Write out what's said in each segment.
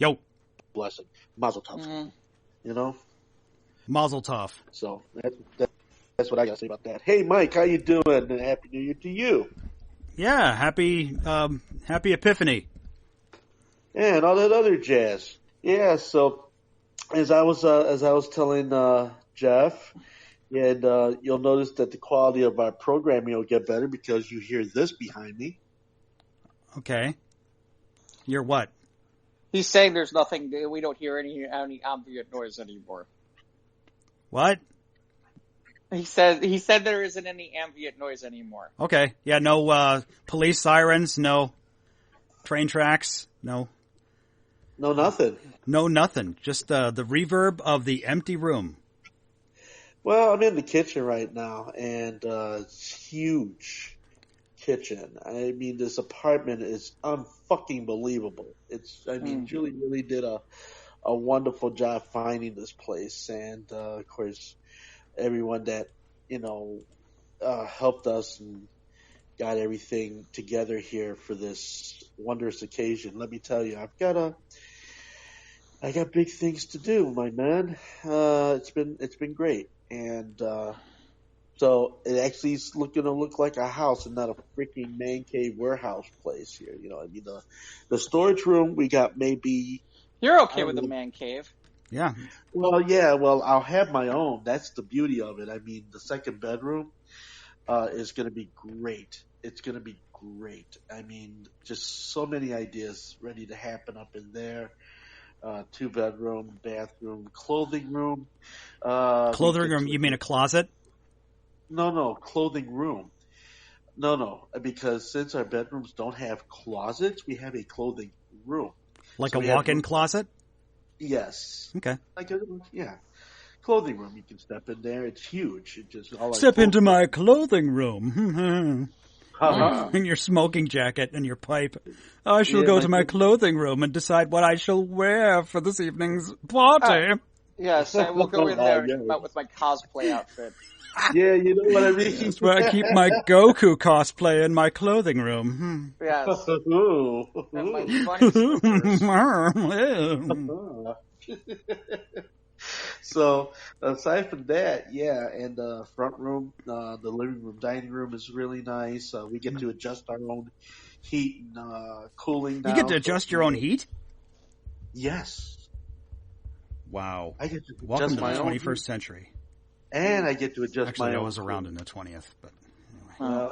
Yo. Blessing. Mazel tov. Mm-hmm. You know? Mazel tov. So that's what I got to say about that. Hey, Mike, how you doing? And Happy New Year to you. Yeah, happy Epiphany. Yeah, and all that other jazz. Yeah, so as I was telling Jeff, and you'll notice that the quality of our programming will get better because you hear this behind me. Okay. You're what? He's saying there's nothing. We don't hear any ambient noise anymore. What? He said there isn't any ambient noise anymore. Okay. Yeah, no police sirens, no train tracks, no. No, nothing. No, nothing. Just the reverb of the empty room. Well, I'm in the kitchen right now, and it's huge kitchen. I mean, this apartment is unfucking believable. Julie really did a wonderful job finding this place, and of course, everyone that helped us and got everything together here for this wondrous occasion. Let me tell you, I got big things to do, my man. It's been great, and so it actually is going to look like a house and not a freaking man cave warehouse place here. The storage room we got maybe. You're okay with the man cave. Yeah. Well, yeah. Well, I'll have my own. That's the beauty of it. I mean, the second bedroom is going to be great. It's going to be great. I mean, just so many ideas ready to happen up in there. 2-bedroom, bathroom, clothing room. Clothing room? You mean a closet? No, clothing room. No, because since our bedrooms don't have closets, we have a clothing room. Like a walk-in closet? Yes. Okay. Clothing room. You can step in there. It's huge. Step into my clothing room. In your smoking jacket and your pipe. I shall go to my clothing room and decide what I shall wear for this evening's party. Yes, I will go in there and come out with my cosplay outfit. Yeah, you know what I mean? That's where I keep my Goku cosplay in my clothing room. Yes. Ooh. And my funny So, aside from that, yeah, and the front room, the living room, dining room is really nice. We get to adjust our own heat and cooling now. You get to adjust your own heat? Yes. Wow. I get to Welcome adjust to my the own 21st heat. century. And I get to adjust Actually, my I own was around in the 20th, but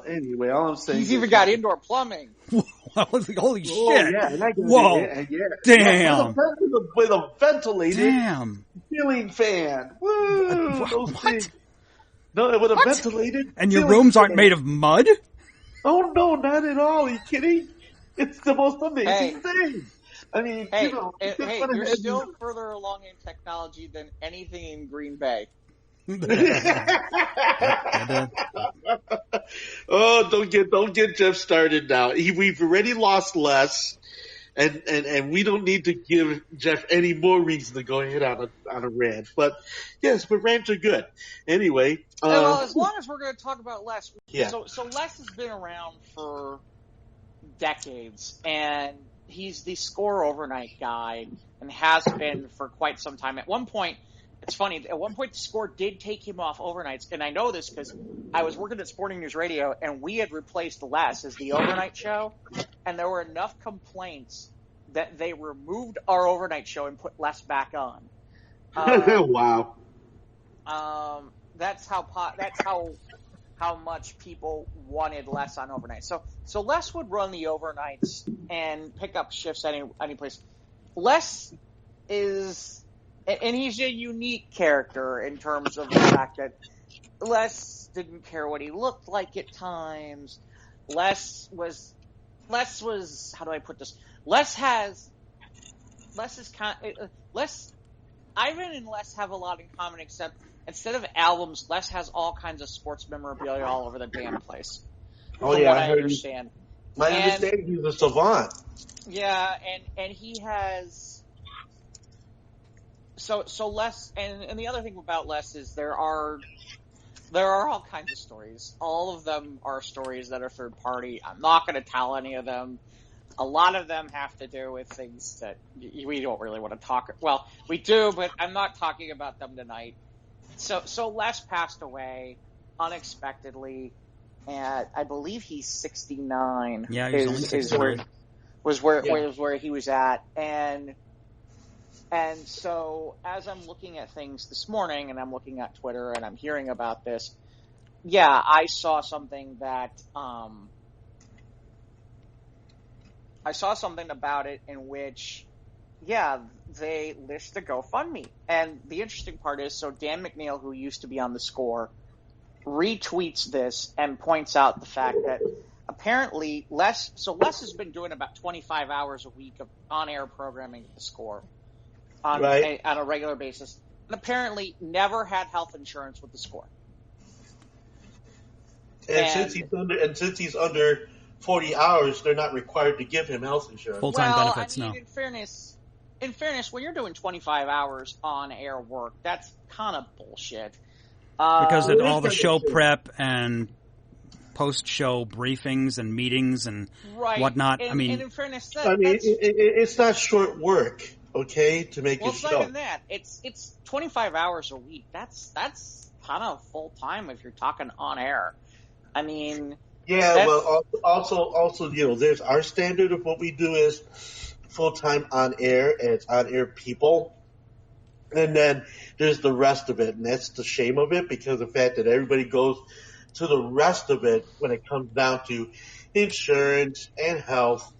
anyway, all I'm saying He's even got indoor plumbing. Holy shit. Oh, yeah, and I got Whoa. Yeah, Damn. with a ventilated Damn. ceiling fan. Woo! Those What? things. No, with a ventilated And your ceiling rooms aren't fan. made of mud? Oh, no, not at all. Are you kidding? It's the most amazing thing. I mean, you're still further along in technology than anything in Green Bay. Oh, don't get Jeff started now. We've already lost Les, and we don't need to give Jeff any more reason to go ahead on a rant. But yes, but rants are good. Anyway, well, as long as we're going to talk about Les, yeah. So Les has been around for decades, and he's the score overnight guy, and has been for quite some time. At one point. It's funny. At one point, the score did take him off overnights, and I know this because I was working at Sporting News Radio, and we had replaced Les as the overnight show, and there were enough complaints that they removed our overnight show and put Les back on. Wow. That's how much people wanted Les on overnight. So Les would run the overnights and pick up shifts any place. Les is. And he's a unique character in terms of the fact that Les didn't care what he looked like at times. Les was how do I put this? Ivan and Les have a lot in common, except instead of albums, Les has all kinds of sports memorabilia all over the damn place. Oh, from yeah, what I I heard understand. I understand he's a savant. Yeah, and he has. So Les, and the other thing about Les is there are all kinds of stories. All of them are stories that are third party. I'm not going to tell any of them. A lot of them have to do with things that we don't really want to talk. Well, we do, but I'm not talking about them tonight. So Les passed away unexpectedly, and I believe he's 69. Yeah, he's only 69. Was where he was at, and so as I'm looking at things this morning, and I'm looking at Twitter, and I'm hearing about this, I saw something that I saw something about it in which, they list a GoFundMe. And the interesting part is, so Dan McNeil, who used to be on the score, retweets this and points out the fact that apparently Les has been doing about 25 hours a week of on-air programming at the score on a regular basis, and apparently never had health insurance with the score. And since he's under 40 hours, they're not required to give him health insurance. Full-time benefits, no. In fairness, when you're doing 25 hours on-air work, that's kind of bullshit. Because of all the show prep and post-show briefings and meetings and whatnot. And in fairness, it's not short work, okay, to make a show. Well, it's not even that. It's 25 hours a week. That's kind of full-time if you're talking on-air. I mean... Yeah, well, also, there's our standard of what we do is full-time on-air, and it's on-air people. And then there's the rest of it, and that's the shame of it, because of the fact that everybody goes to the rest of it when it comes down to insurance and health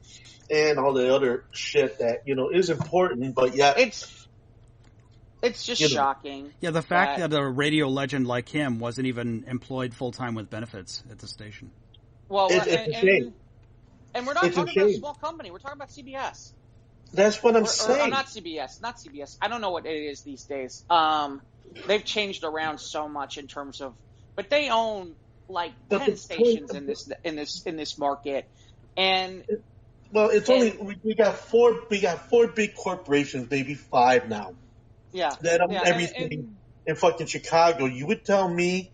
and all the other shit that, is important, but yet... It's just shocking. Yeah, the fact that a radio legend like him wasn't even employed full-time with benefits at the station. Well, it's a shame. And we're not talking about a small company. We're talking about CBS. That's what I'm saying. Or not CBS. I don't know what it is these days. They've changed around so much in terms of, but they own like 10 stations in this market, and we got four big corporations, maybe 5 now. Yeah, that own everything in fucking Chicago. You would tell me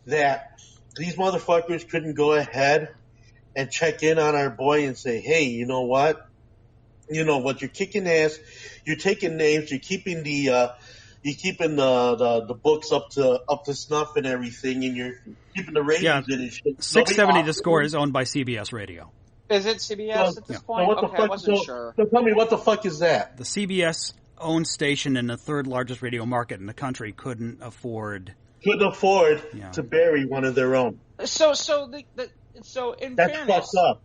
that these motherfuckers couldn't go ahead and check in on our boy and say, hey, you know what? You're kicking ass, you're taking names, you're keeping the books up to snuff and everything, and you're keeping the ratings in and shit. 670 The Score is owned by CBS Radio. Is it CBS at this point? I wasn't sure. So tell me, what the fuck is that? The CBS owned station in the third largest radio market in the country couldn't afford to bury one of their own. So in that's fairness, fucked up.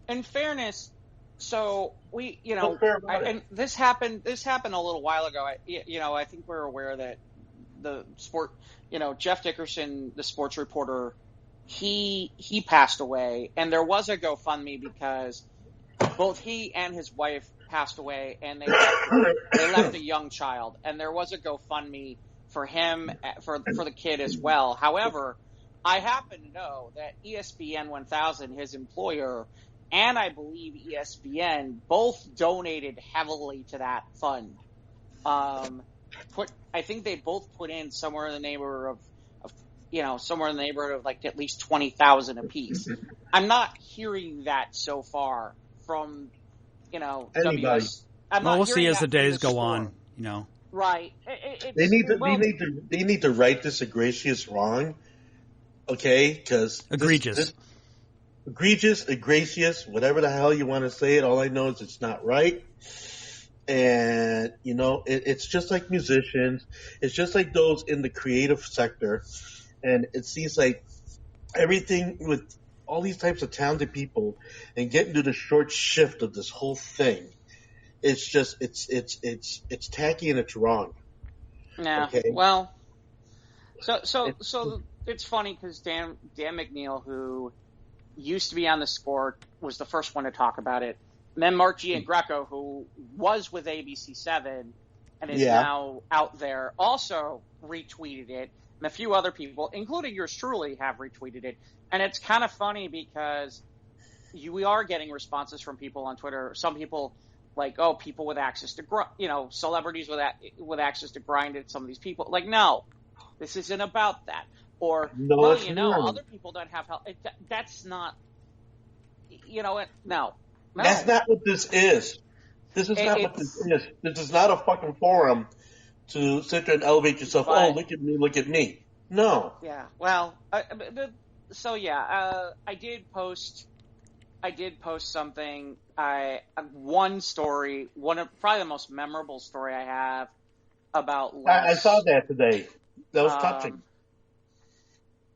In fairness, so we, and this happened a little while ago. I think we're aware that the sport, Jeff Dickerson, the sports reporter, he passed away, and there was a GoFundMe because both he and his wife passed away, and they left a young child, and there was a GoFundMe for him, for the kid as well. However, I happen to know that ESPN 1000, his employer, and I believe ESPN both donated heavily to that fund. I think they both put in somewhere in the neighborhood of like at least 20,000 apiece. I'm not hearing that so far from anybody. We'll see as the days go on. Right. They need to right this egregious wrong. Okay, because egregious, whatever the hell you want to say it. All I know is it's not right. And it's just like musicians. It's just like those in the creative sector. And it seems like everything with all these types of talented people and getting to the short shift of this whole thing. It's just it's tacky and it's wrong. Yeah. Okay? Well, so it's funny because Dan McNeil, who used to be on the score, was the first one to talk about it. And then Mark Giangreco, who was with ABC7 and is now out there, also retweeted it. And a few other people, including yours truly, have retweeted it. And it's kind of funny because we are getting responses from people on Twitter. Some people people with access to, celebrities with access to grind at some of these people. Like, no, this isn't about that. Or, other people don't have help. That's not, no. No. That's not what this is. This is not what this is. This is not a fucking forum to sit there and elevate yourself. Oh, look at me, look at me. No. Yeah. Well, so yeah, I did post something. One story, probably the most memorable story I have about Les. I saw that today. That was touching.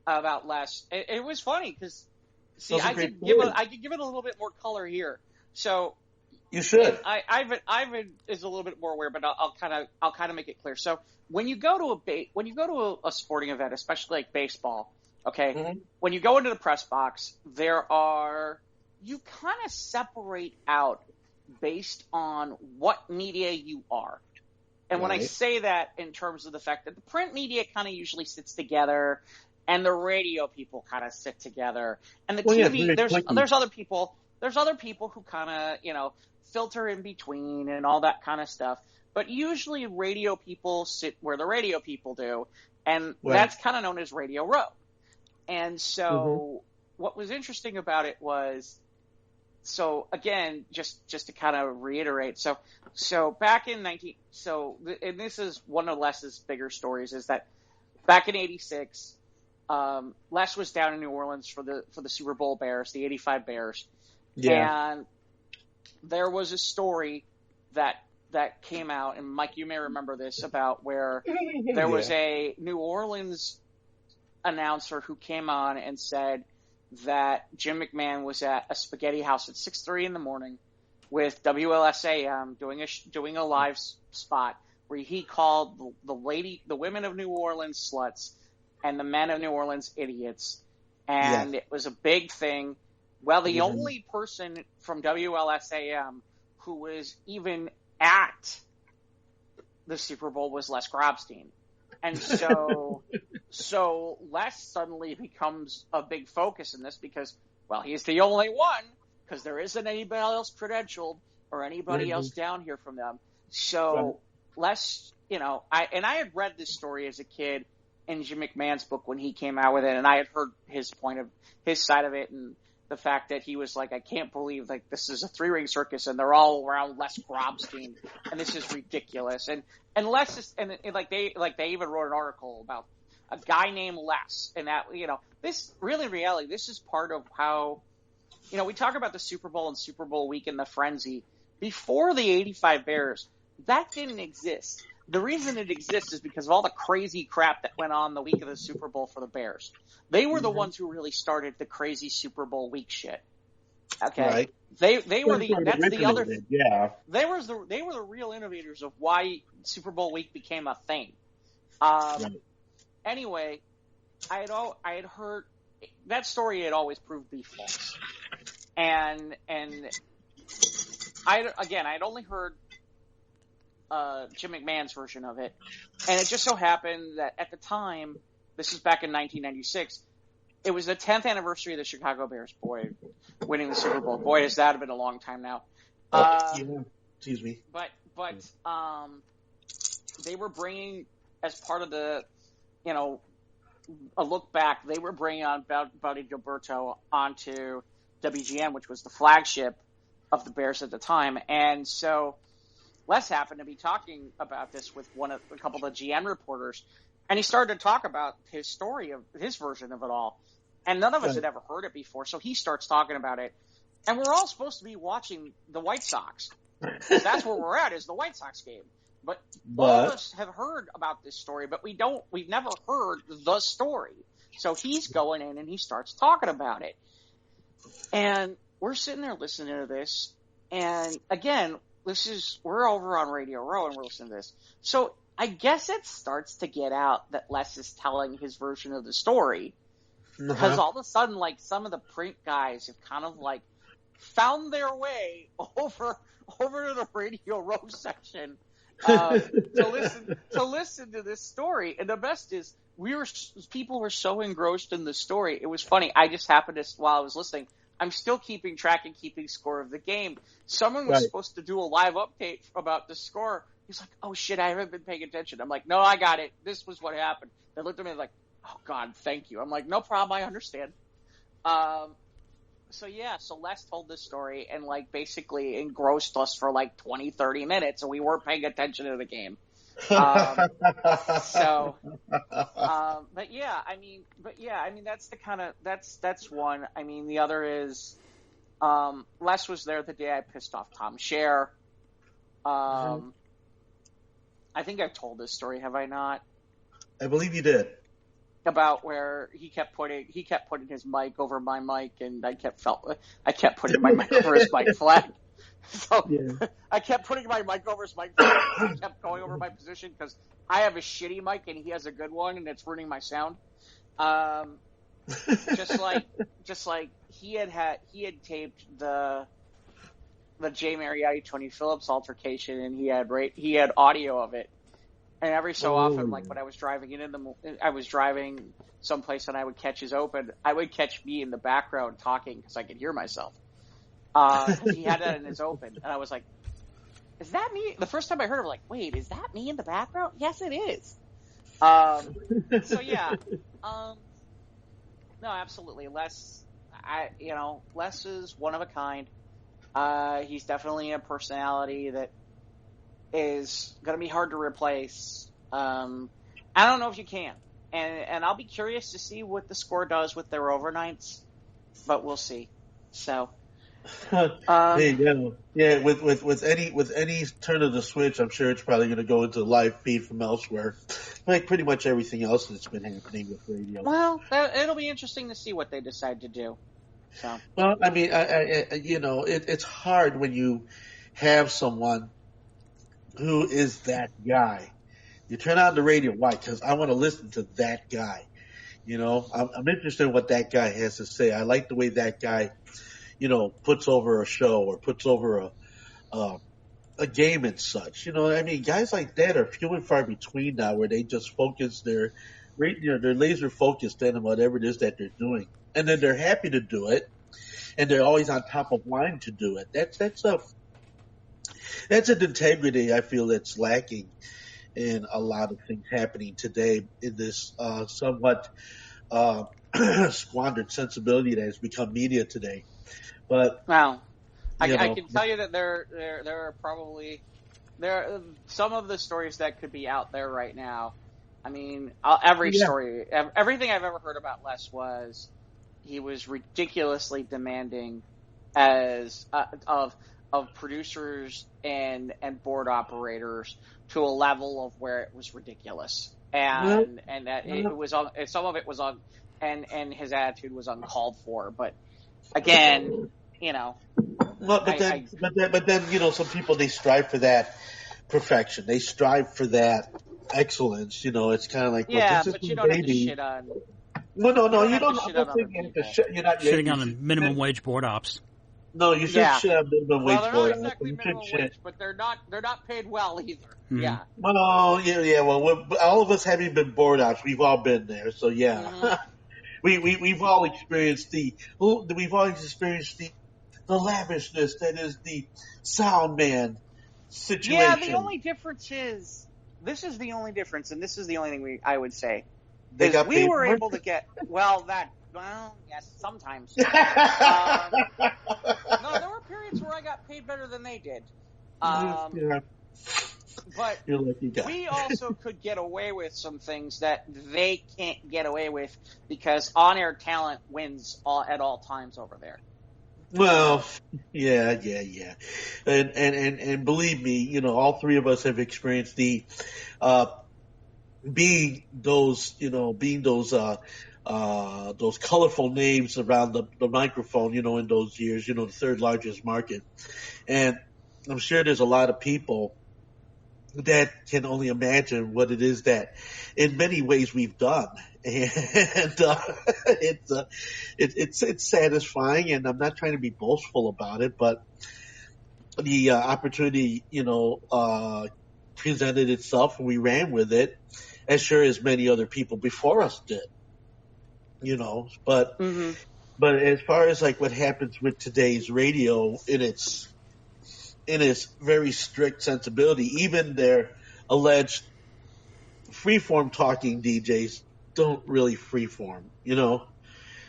About Les. It was funny because, see, I could give it a little bit more color here. So you should. Ivan is a little bit more aware, but I'll kind of make it clear. So when you go to a sporting event, especially like baseball, okay, mm-hmm. when you go into the press box, you kind of separate out based on what media you are. And when I say that in terms of the fact that the print media kind of usually sits together and the radio people kind of sit together and the TV, there's other people who kind of, filter in between and all that kind of stuff. But usually radio people sit where the radio people do. And that's kind of known as Radio Row. And so what was interesting about it was, so again, just to kind of reiterate, so back in and this is one of Les's bigger stories, is that back in '86, Les was down in New Orleans for the Super Bowl Bears, the '85 Bears, and there was a story that came out, and Mike, you may remember this, about where there was a New Orleans announcer who came on and said that Jim McMahon was at a spaghetti house at 6:30 in the morning with WLSAM doing a live spot where he called the women of New Orleans sluts and the men of New Orleans idiots. And it was a big thing. Well, the only person from WLSAM who was even at the Super Bowl was Les Grobstein. And so Les suddenly becomes a big focus in this because, well, he's the only one, because there isn't anybody else credentialed or anybody else down here from them. So Les, I had read this story as a kid in Jim McMahon's book when he came out with it, and I had heard his side of it, and the fact that he was like, I can't believe like this is a 3-ring circus and they're all around Les Grobstein and this is ridiculous. And Les is, and they even wrote an article about a guy named Les, and that, this really, in reality, this is part of how, we talk about the Super Bowl and Super Bowl week and the frenzy. Before the '85 Bears, that didn't exist. The reason it exists is because of all the crazy crap that went on the week of the Super Bowl for the Bears. They were the ones who really started the crazy Super Bowl week shit. Okay, right. They were the other. Yeah, they were the real innovators of why Super Bowl week became a thing. Anyway, I had heard that story had always proved to be false, and I had only heard Jim McMahon's version of it, and it just so happened that at the time, this is back in 1996, it was the 10th anniversary of the Chicago Bears. Boy, winning the Super Bowl. Boy, has that been a long time now. Excuse me. But they were bringing, as part of the, a look back, they were bringing on Buddy Gilberto onto WGN, which was the flagship of the Bears at the time. And so Les happened to be talking about this with a couple of the GN reporters, and he started to talk about his story of his version of it all. And none of us had ever heard it before, so he starts talking about it. And we're all supposed to be watching the White Sox. That's where we're at, is the White Sox game. But all of us have heard about this story, but we've never heard the story. So he's going in and he starts talking about it. And we're sitting there listening to this. And again, we're over on Radio Row and we're listening to this. So I guess it starts to get out that Les is telling his version of the story. Because all of a sudden, like, some of the print guys have kind of like found their way over to the Radio Row section to listen to this story. And the best is, people were so engrossed in the story. It was funny. I just happened to, while I was listening, I'm still keeping track and keeping score of the game. Someone was supposed to do a live update about the score. He's like, oh shit, I haven't been paying attention. I'm like, no, I got it. This was what happened. They looked at me like, oh God, thank you. I'm like, no problem, I understand. so Les told this story and like basically engrossed us for like 20, 30 minutes, and we weren't paying attention to the game. But yeah, I mean, that's the kind of that's one. I mean, the other is Les was there the day I pissed off Tom Scher. I think I've told this story, have I not? I believe you did. About where he kept putting his mic over my mic, and I kept putting my mic over his mic flag. So yeah. I kept putting my mic over his mic flag. I kept going over my position because I have a shitty mic and he has a good one, and it's ruining my sound. Just like he had taped the Jay Mariotti Tony Phillips altercation, and he had audio of it. And every so often, like when I was driving I was driving someplace and I would catch his open. I would catch me in the background talking because I could hear myself. He had that in his open, and I was like, "Is that me?" The first time I heard it, I was like, "Wait, is that me in the background?" Yes, it is. So yeah, no, absolutely. Les is one of a kind. He's definitely a personality that is going to be hard to replace. I don't know if you can. And I'll be curious to see what the score does with their overnights, but we'll see. So, there you go. Yeah, with any turn of the switch, I'm sure it's probably going to go into live feed from elsewhere, like pretty much everything else that's been happening with radio. Well, it'll be interesting to see what they decide to do. So, well, I mean, it's hard when you have someone who is that guy. You turn on the radio. Why? Because I want to listen to that guy. I'm interested in what that guy has to say. I like the way that guy, puts over a show or puts over a game and such. I mean, guys like that are few and far between now, where they just focus they're laser focused on whatever it is that they're doing, and then they're happy to do it, and they're always on top of line to do it. That's an integrity I feel that's lacking in a lot of things happening today in this somewhat squandered sensibility that has become media today. But wow, I can tell you that there are probably some of the stories that could be out there right now. I mean, story, everything I've ever heard about Les was he was ridiculously demanding of producers and board operators to a level of where it was ridiculous, and that it was some of it was on, and his attitude was uncalled for. But again, well, but then some people, they strive for that perfection. They strive for that excellence. It's kind of like, but you don't have to shit on. No, you don't. You're not shitting on the minimum wage board ops. No, you should shit on minimum wage board. Well, they're not exactly minimum wage, but they're not paid well either. Mm-hmm. Yeah. Well, yeah. Well, all of us having been board ops, we've all been there. So yeah, we've all experienced the lavishness that is the sound man situation. Yeah, the only difference is this is the only difference, and this is the only thing I would say. We were able to get yes, sometimes. No, there were periods where I got paid better than they did. But we also could get away with some things that they can't get away with because on-air talent wins at all times over there. Well, yeah. And believe me, all three of us have experienced the, being those colorful names around the microphone, in those years, the third largest market. And I'm sure there's a lot of people that can only imagine what it is that in many ways we've done. And, it's satisfying, and I'm not trying to be boastful about it, but the opportunity, presented itself and we ran with it as sure as many other people before us did. But as far as like what happens with today's radio in its very strict sensibility, even their alleged freeform talking DJs don't really freeform,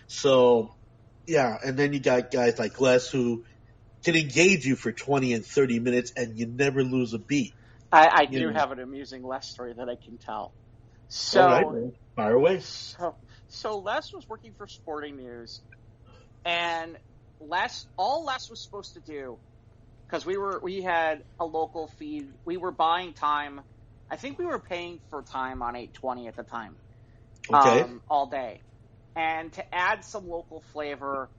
So Yeah, and then you got guys like Les who can engage you for 20 and 30 minutes and you never lose a beat. I do have an amusing Les story that I can tell. So, all right, man. Fire away. So Les was working for Sporting News, and all Les was supposed to do, because we had a local feed, we were buying time. I think we were paying for time on 820 at the time, all day. And to add some local flavor,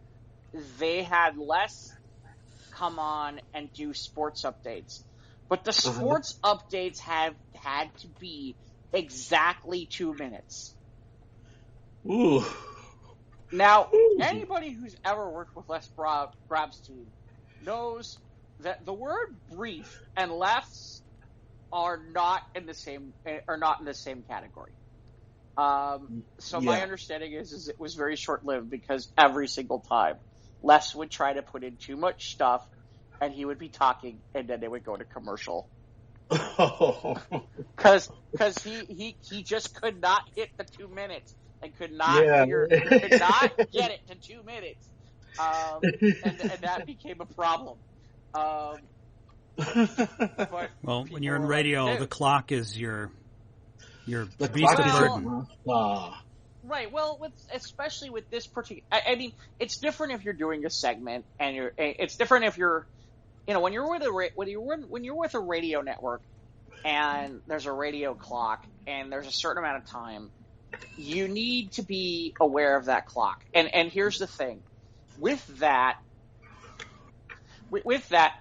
they had Les come on and do sports updates. But the sports updates have had to be exactly 2 minutes. Ooh. Now, anybody who's ever worked with Les Grobstein knows that the word brief and Les are not in the same category. My understanding is it was very short-lived, because every single time Les would try to put in too much stuff, and he would be talking, and then they would go to commercial. Because he just could not hit the 2 minutes and could not get it to 2 minutes, and that became a problem. But when you're in radio, the clock is your beast of burden. Right. Well, especially with this particular, I mean, it's different if you're doing a segment, and it's different if you're, when you're with a radio network, and there's a radio clock, and there's a certain amount of time, you need to be aware of that clock. And here's the thing, with that,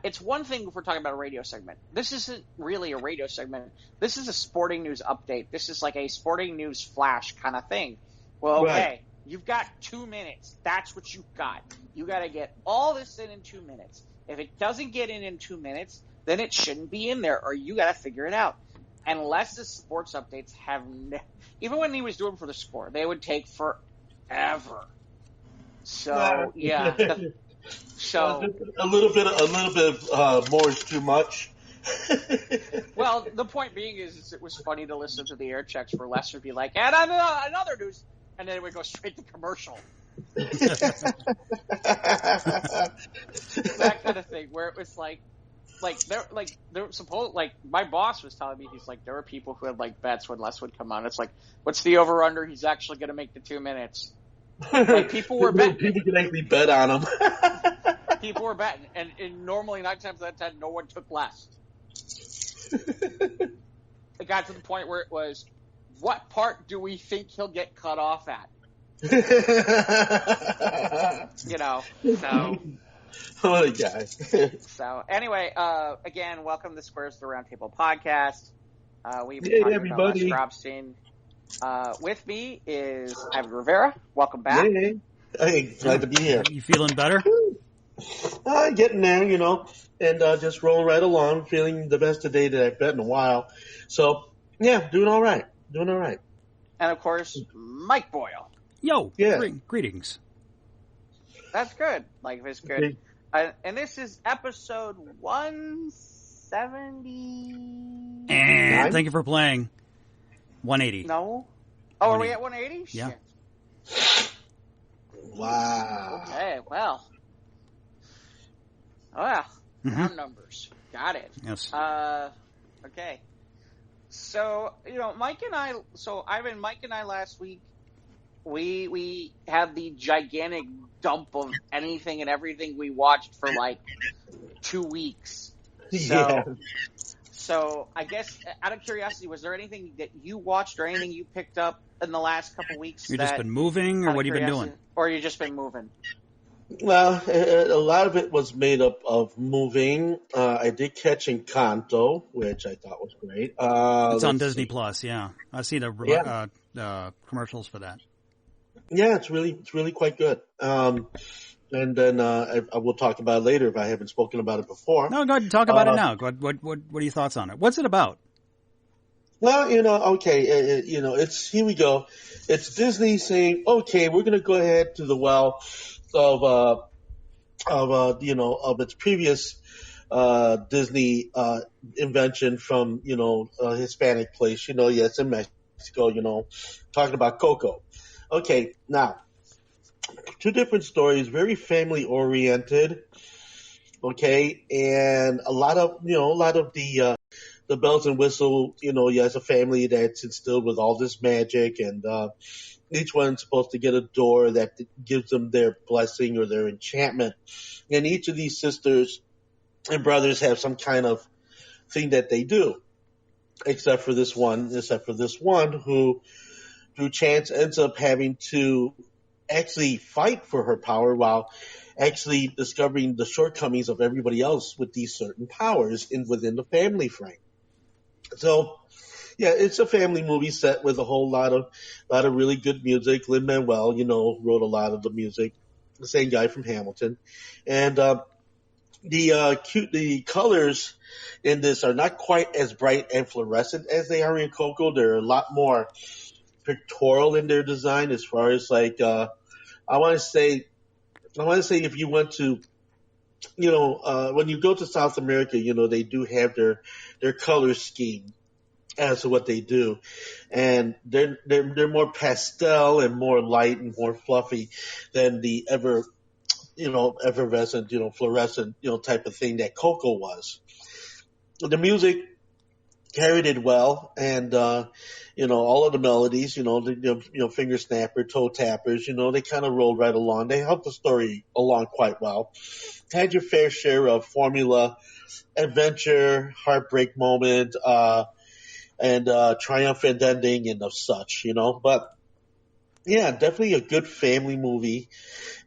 it's one thing if we're talking about a radio segment. This isn't really a radio segment. This is a sporting news update. This is like a sporting news flash kind of thing. Well, okay, You've got 2 minutes. That's what you've got. You got to get all this in 2 minutes. If it doesn't get in 2 minutes, then it shouldn't be in there, or you got to figure it out. And Les's sports updates have even when he was doing for the score, they would take forever. So yeah. So a little bit more is too much. Well, the point being is it was funny to listen to the air checks where Les would be like, and another news, and then it would go straight to commercial. That kind of thing, where it was like my boss was telling me, he's like, there were people who had like bets when Les would come on. It's like, what's the over under? He's actually going to make the 2 minutes. Like, people were betting. People can actually bet on him. People were betting, and normally 9 times out of 10, no one took less. It got to the point where it was, what part do we think he'll get cut off at? So. Oh, guys. So, anyway, again, welcome to Squares to the Roundtable podcast. We've been talking everybody. about Les Grobstein. With me is Ivan Rivera. Welcome back. Hey, glad to be here. You feeling better? Getting there, and just rolling right along, feeling the best today that I've bet in a while. So, yeah, doing all right. And, of course, Mike Boyle. Yo, greetings. That's good. Life is good. And this is episode 170. And thank you for playing. 180. No? Oh, 180. Are we at 180? Yeah. Shit. Wow. Okay, well. Round numbers. Got it. Yes. Okay. So, Mike and I last week, we had the gigantic dump of anything and everything we watched for like 2 weeks. So I guess, out of curiosity, was there anything that you watched or anything you picked up in the last couple of weeks? You've just been moving, or what have you been doing? Or you just been moving? Well, a lot of it was made up of moving. I did catch Encanto, which I thought was great. It's on Disney Plus. Yeah, I see the commercials for that. Yeah, it's really quite good. And then I will talk about it later if I haven't spoken about it before. No, go ahead and talk about it now. What are your thoughts on it? What's it about? Well, it's here we go. It's Disney saying, okay, we're going to go ahead to the well of its previous Disney invention from a Hispanic place. Yes, in Mexico. Talking about Coco. Okay, now two different stories, very family oriented. Okay, and a lot of the bells and whistle. You has a family that's instilled with all this magic, and each one's supposed to get a door that gives them their blessing or their enchantment. And each of these sisters and brothers have some kind of thing that they do, except for this one who, through chance, ends up having to actually fight for her power while actually discovering the shortcomings of everybody else with these certain powers within the family frame. So, yeah, it's a family movie set with a whole lot of really good music. Lin-Manuel, wrote a lot of the music. The same guy from Hamilton, and the colors in this are not quite as bright and fluorescent as they are in Coco. They're a lot more pictorial in their design, as far as like I want to say if you went to when you go to South America, they do have their color scheme as to what they do, and they're more pastel and more light and more fluffy than the effervescent, fluorescent, type of thing that Coco was. The music carried it well, and all of the melodies, finger snapper, toe tappers, they kind of rolled right along. They helped the story along quite well. Had your fair share of formula, adventure, heartbreak moment, and triumphant ending and of such, But yeah, definitely a good family movie.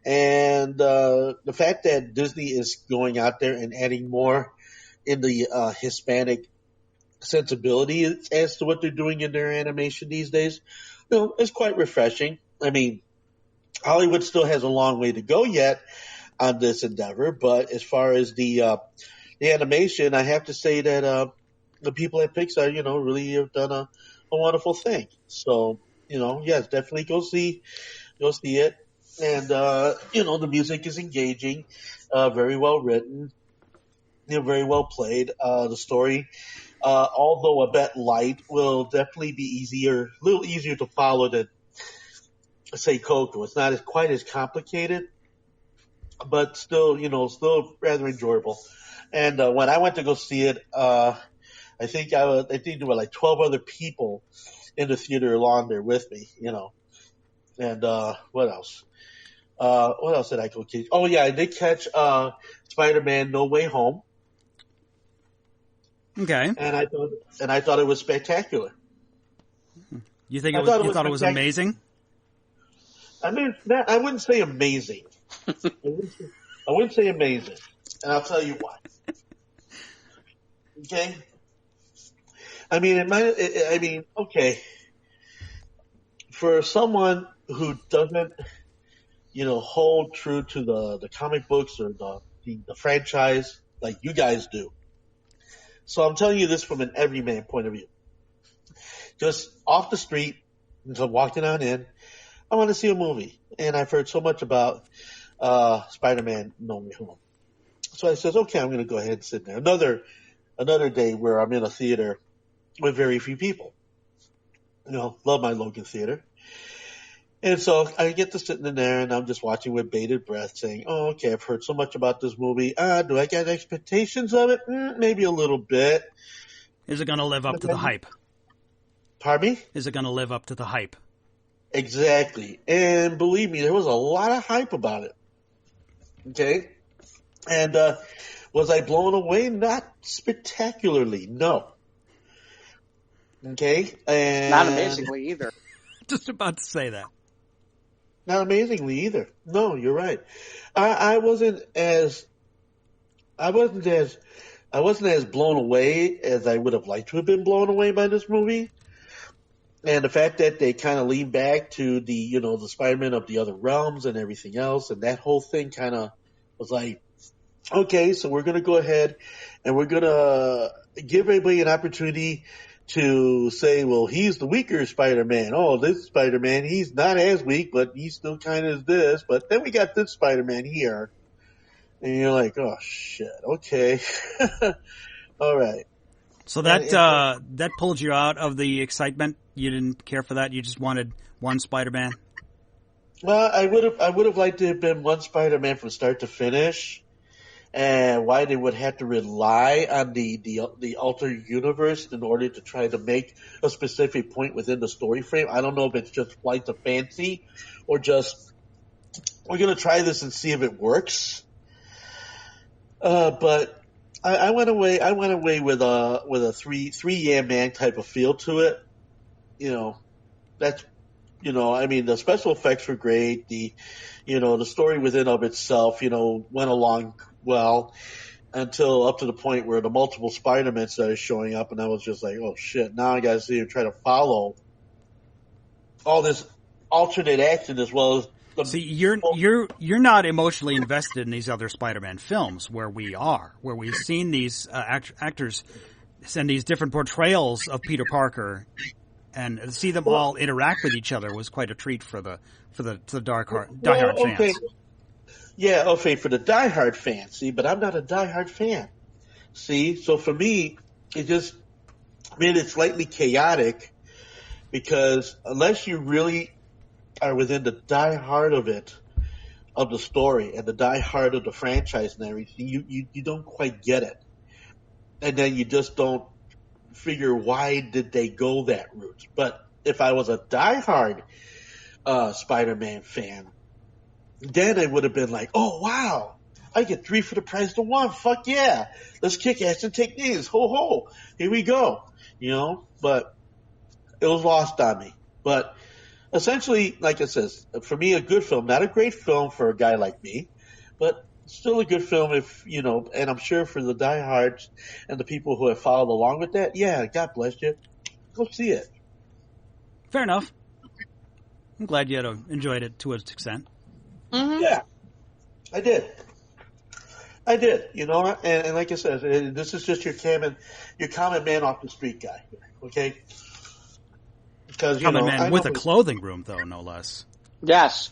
And the fact that Disney is going out there and adding more in the Hispanic sensibility as to what they're doing in their animation these days, it's quite refreshing. I mean, Hollywood still has a long way to go yet on this endeavor, but as far as the animation, I have to say that the people at Pixar, really have done a wonderful thing. So, yes, definitely go see it. And, the music is engaging, very well written, very well played. The story, although a bit light, will definitely be a little easier to follow than, say, Coco. It's not quite as complicated, but still rather enjoyable. And when I went to go see it, I think there were like 12 other people in the theater along there with me, And what else? What else did I go catch? Oh yeah, I did catch Spider-Man: No Way Home. Okay. And I thought it was spectacular. You thought it was amazing? I mean, I wouldn't say amazing. I wouldn't say amazing, and I'll tell you why. Okay. I mean, okay. For someone who doesn't, hold true to the comic books or the franchise like you guys do. So I'm telling you this from an everyman point of view. Just off the street, walking on in, I want to see a movie. And I've heard so much about Spider-Man: No Way Home. So I says, okay, I'm going to go ahead and sit there. Another day where I'm in a theater with very few people. Love my Logan Theater. And so I get to sitting in there and I'm just watching with bated breath saying, oh, okay, I've heard so much about this movie. Do I get expectations of it? Maybe a little bit. Is it going to live up to the hype? Pardon me? Is it going to live up to the hype? Exactly. And believe me, there was a lot of hype about it. Okay? And was I blown away? Not spectacularly, no. Okay? And not amazingly either. Just about to say that. Not amazingly either. No, you're right. I wasn't as blown away as I would have liked to have been blown away by this movie. And the fact that they kind of lean back to the Spider-Man of the other realms and everything else, and that whole thing kind of was like, okay, so we're going to go ahead and we're going to give everybody an opportunity to say, well, he's the weaker Spider-Man. Oh, this Spider-Man, he's not as weak, but he still kind of is this. But then we got this Spider-Man here. And you're like, oh, shit, okay. All right. So that pulled you out of the excitement? You didn't care for that? You just wanted one Spider-Man? Well, I would have liked to have been one Spider-Man from start to finish, and why they would have to rely on the altered universe in order to try to make a specific point within the story frame. I don't know if it's just flight of fancy, or just we're gonna try this and see if it works. But I went away. I went away with a three yeah man type of feel to it. You know, that's I mean, the special effects were great. The story within of itself, went along well until up to the point where the multiple Spider-Men started showing up, and I was just like, oh shit! Now I got to see him try to follow all this alternate action as well as. See, you're not emotionally invested in these other Spider-Man films where we've seen these actors send these different portrayals of Peter Parker, and see them all interact with each other was quite a treat for the diehard fans. Yeah, okay, for the diehard fans, see, but I'm not a diehard fan. See, so for me, it just made it slightly chaotic because unless you really are within the diehard of the story and the diehard of the franchise and everything, you don't quite get it. And then you just don't figure why did they go that route. But if I was a diehard Spider-Man fan, then I would have been like, oh wow, I get 3 for the price of 1. Fuck yeah. Let's kick ass and take names. Ho ho. Here we go. But it was lost on me. But essentially, like it says, for me, a good film, not a great film for a guy like me, but still a good film if, and I'm sure for the diehards and the people who have followed along with that, yeah, God bless you. Go see it. Fair enough. I'm glad you enjoyed it to an extent. Mm-hmm. Yeah, I did. And like I said, this is just your common man off the street guy, okay? Because common man with a clothing room, though, no less. Yes,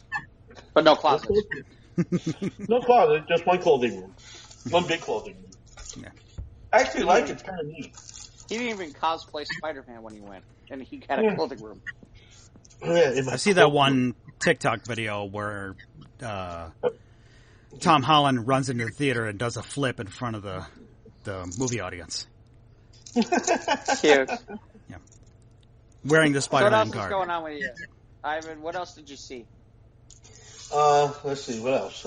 but no closets. No closet, just one clothing room, one big clothing room. Yeah. I actually like it. It's kind of neat. He didn't even cosplay Spider-Man when he went, and he had a clothing room. Yeah, I see that one TikTok video where Tom Holland runs into the theater and does a flip in front of the movie audience. Cute. Yeah. Wearing the Spider-Man card. So what else is going on with you? Ivan, what else did you see? Let's see, what else?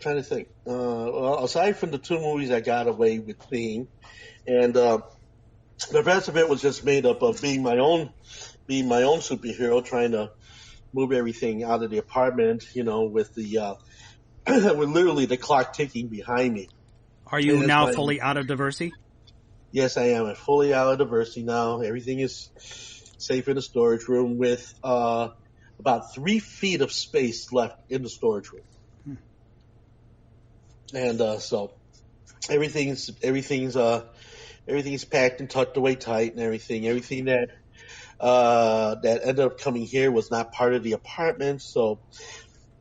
Trying to think. Well, aside from the 2 movies I got away with seeing, and the rest of it was just made up of being my own superhero, trying to move everything out of the apartment, with the with literally the clock ticking behind me. Are you now fully out of diversity? Yes, I am. I'm fully out of diversity now. Everything is safe in the storage room with about 3 feet of space left in the storage room. And so everything's packed and tucked away tight and everything. Everything that ended up coming here was not part of the apartment. So,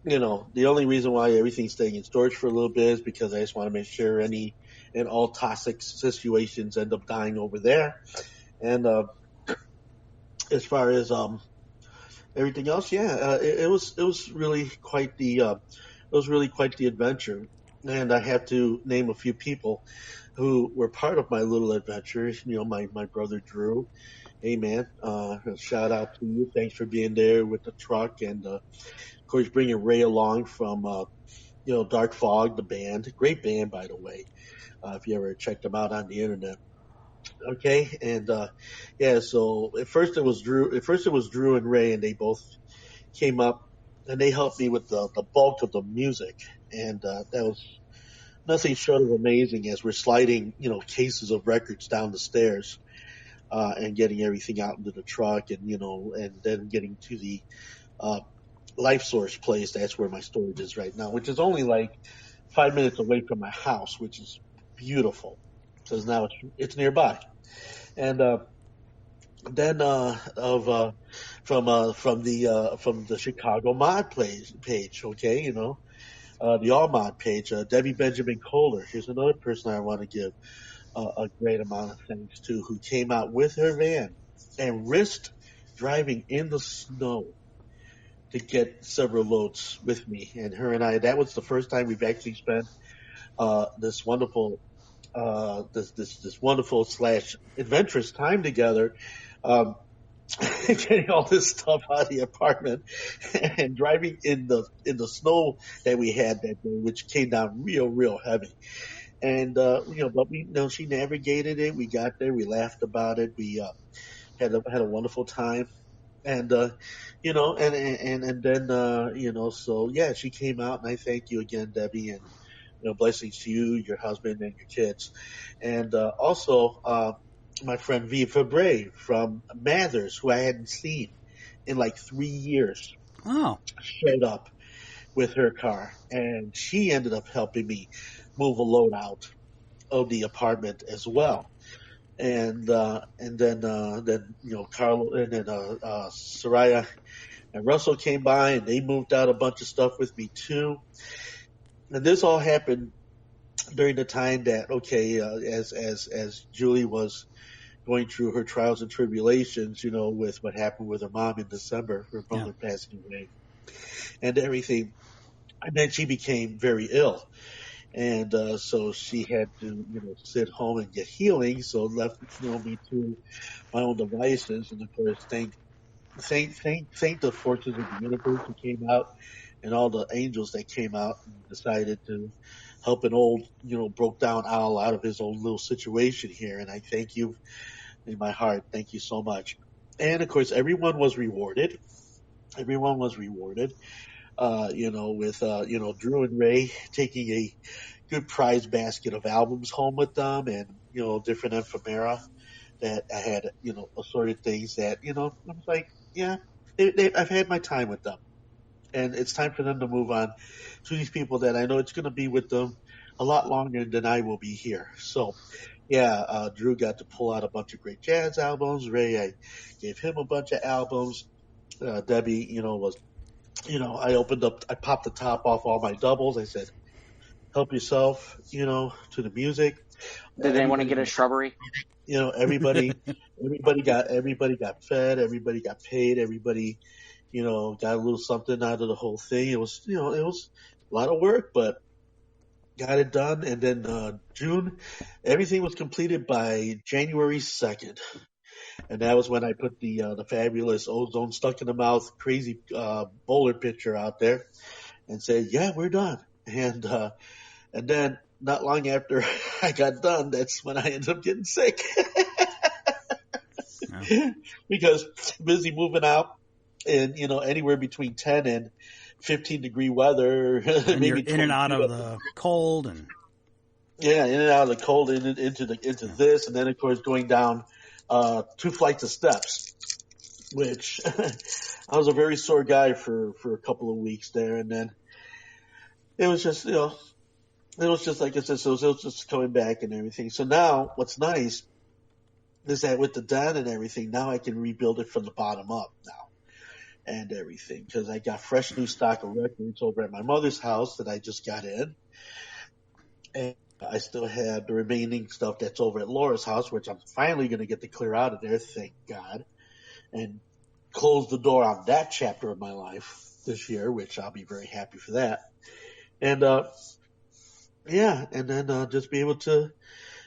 the only reason why everything's staying in storage for a little bit is because I just want to make sure any and all toxic situations end up dying over there. And as far as everything else, yeah, it was really quite the adventure. And I have to name a few people who were part of my little adventure. My brother Drew. Hey man, shout out to you. Thanks for being there with the truck, and of course bringing Ray along from Dark Fog, the band. Great band, by the way. If you ever checked them out on the internet. Okay, and so at first it was Drew and Ray, and they both came up and they helped me with the bulk of the music, and that was nothing short of amazing as we're sliding cases of records down the stairs. And getting everything out into the truck, and and then getting to the Life Source place. That's where my storage is right now, which is only like 5 minutes away from my house, which is beautiful because now it's nearby. And then from the Chicago mod page, okay, the All Mod page, Debbie Benjamin Kohler. Here's another person I want to give a great amount of thanks to, who came out with her van and risked driving in the snow to get several loads with me, and her and I. That was the first time we've actually spent this wonderful this wonderful slash adventurous time together. Um, Getting all this stuff out of the apartment and driving in the snow that we had that day, which came down real heavy. And but she navigated it. We got there. We laughed about it. We had a wonderful time. And and then so yeah, she came out, and I thank you again, Debbie, and blessings to you, your husband, and your kids, and also my friend V Fabre from Mathers, who I hadn't seen in like 3 years, Oh, showed up with her car, and she ended up helping me move a load out of the apartment as well. And then Carlo and then Soraya and Russell came by, and they moved out a bunch of stuff with me too. And this all happened during the time that as Julie was going through her trials and tribulations, with what happened with her mom in December, her mother passing away, and everything. And then she became very ill, and so she had to sit home and get healing. So left me to my own devices, and of course thank the forces of the universe who came out, and all the angels that came out and decided to help an old broke down owl out of his own little situation here. And I thank you in my heart. Thank you so much. And of course everyone was rewarded. Everyone was rewarded. With Drew and Ray taking a good prize basket of albums home with them, and different ephemera that I had, assorted things that, I was like, yeah, I've had my time with them, and it's time for them to move on to these people that I know it's going to be with them a lot longer than I will be here. So, yeah, Drew got to pull out a bunch of great jazz albums. Ray, I gave him a bunch of albums. Debbie, was, I popped the top off all my doubles. I said, help yourself, to the music. Did they want to get a shrubbery? Everybody got fed, everybody got paid, everybody, got a little something out of the whole thing. It was, it was a lot of work, but got it done. And then, June, everything was completed by January 2nd. And that was when I put the fabulous ozone stuck in the mouth, crazy, bowler picture out there and said, yeah, we're done. And then not long after I got done, that's when I ended up getting sick. Because busy moving out in, anywhere between 10 and 15-degree weather. And maybe you're in and out of the cold, and yeah, in and out of the cold, into this, and then of course going down 2 flights of steps, which I was a very sore guy for a couple of weeks there, and then it was just it was just like I said, so it was just coming back and everything. So now what's nice is that with the den and everything, now I can rebuild it from the bottom up now and everything, because I got fresh new stock of records over at my mother's house that I just got in, and I still have the remaining stuff that's over at Laura's house, which I'm finally going to get to clear out of there, thank God, and close the door on that chapter of my life this year, which I'll be very happy for that. And and then just be able to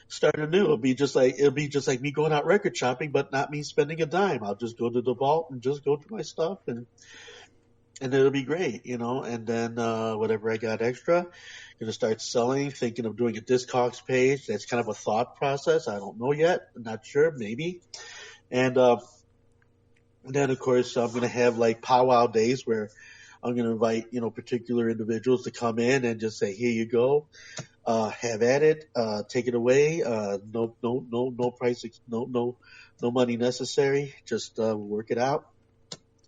start anew. It'll be just like me going out record shopping, but not me spending a dime. I'll just go to the vault and just go through my stuff, and it'll be great, And then whatever I got extra, gonna start selling. Thinking of doing a Discogs page. That's kind of a thought process. I don't know yet. I'm not sure. Maybe. And then of course I'm gonna have like powwow days where I'm gonna invite particular individuals to come in and just say, here you go. Have at it, take it away, no price, no money necessary, just, work it out.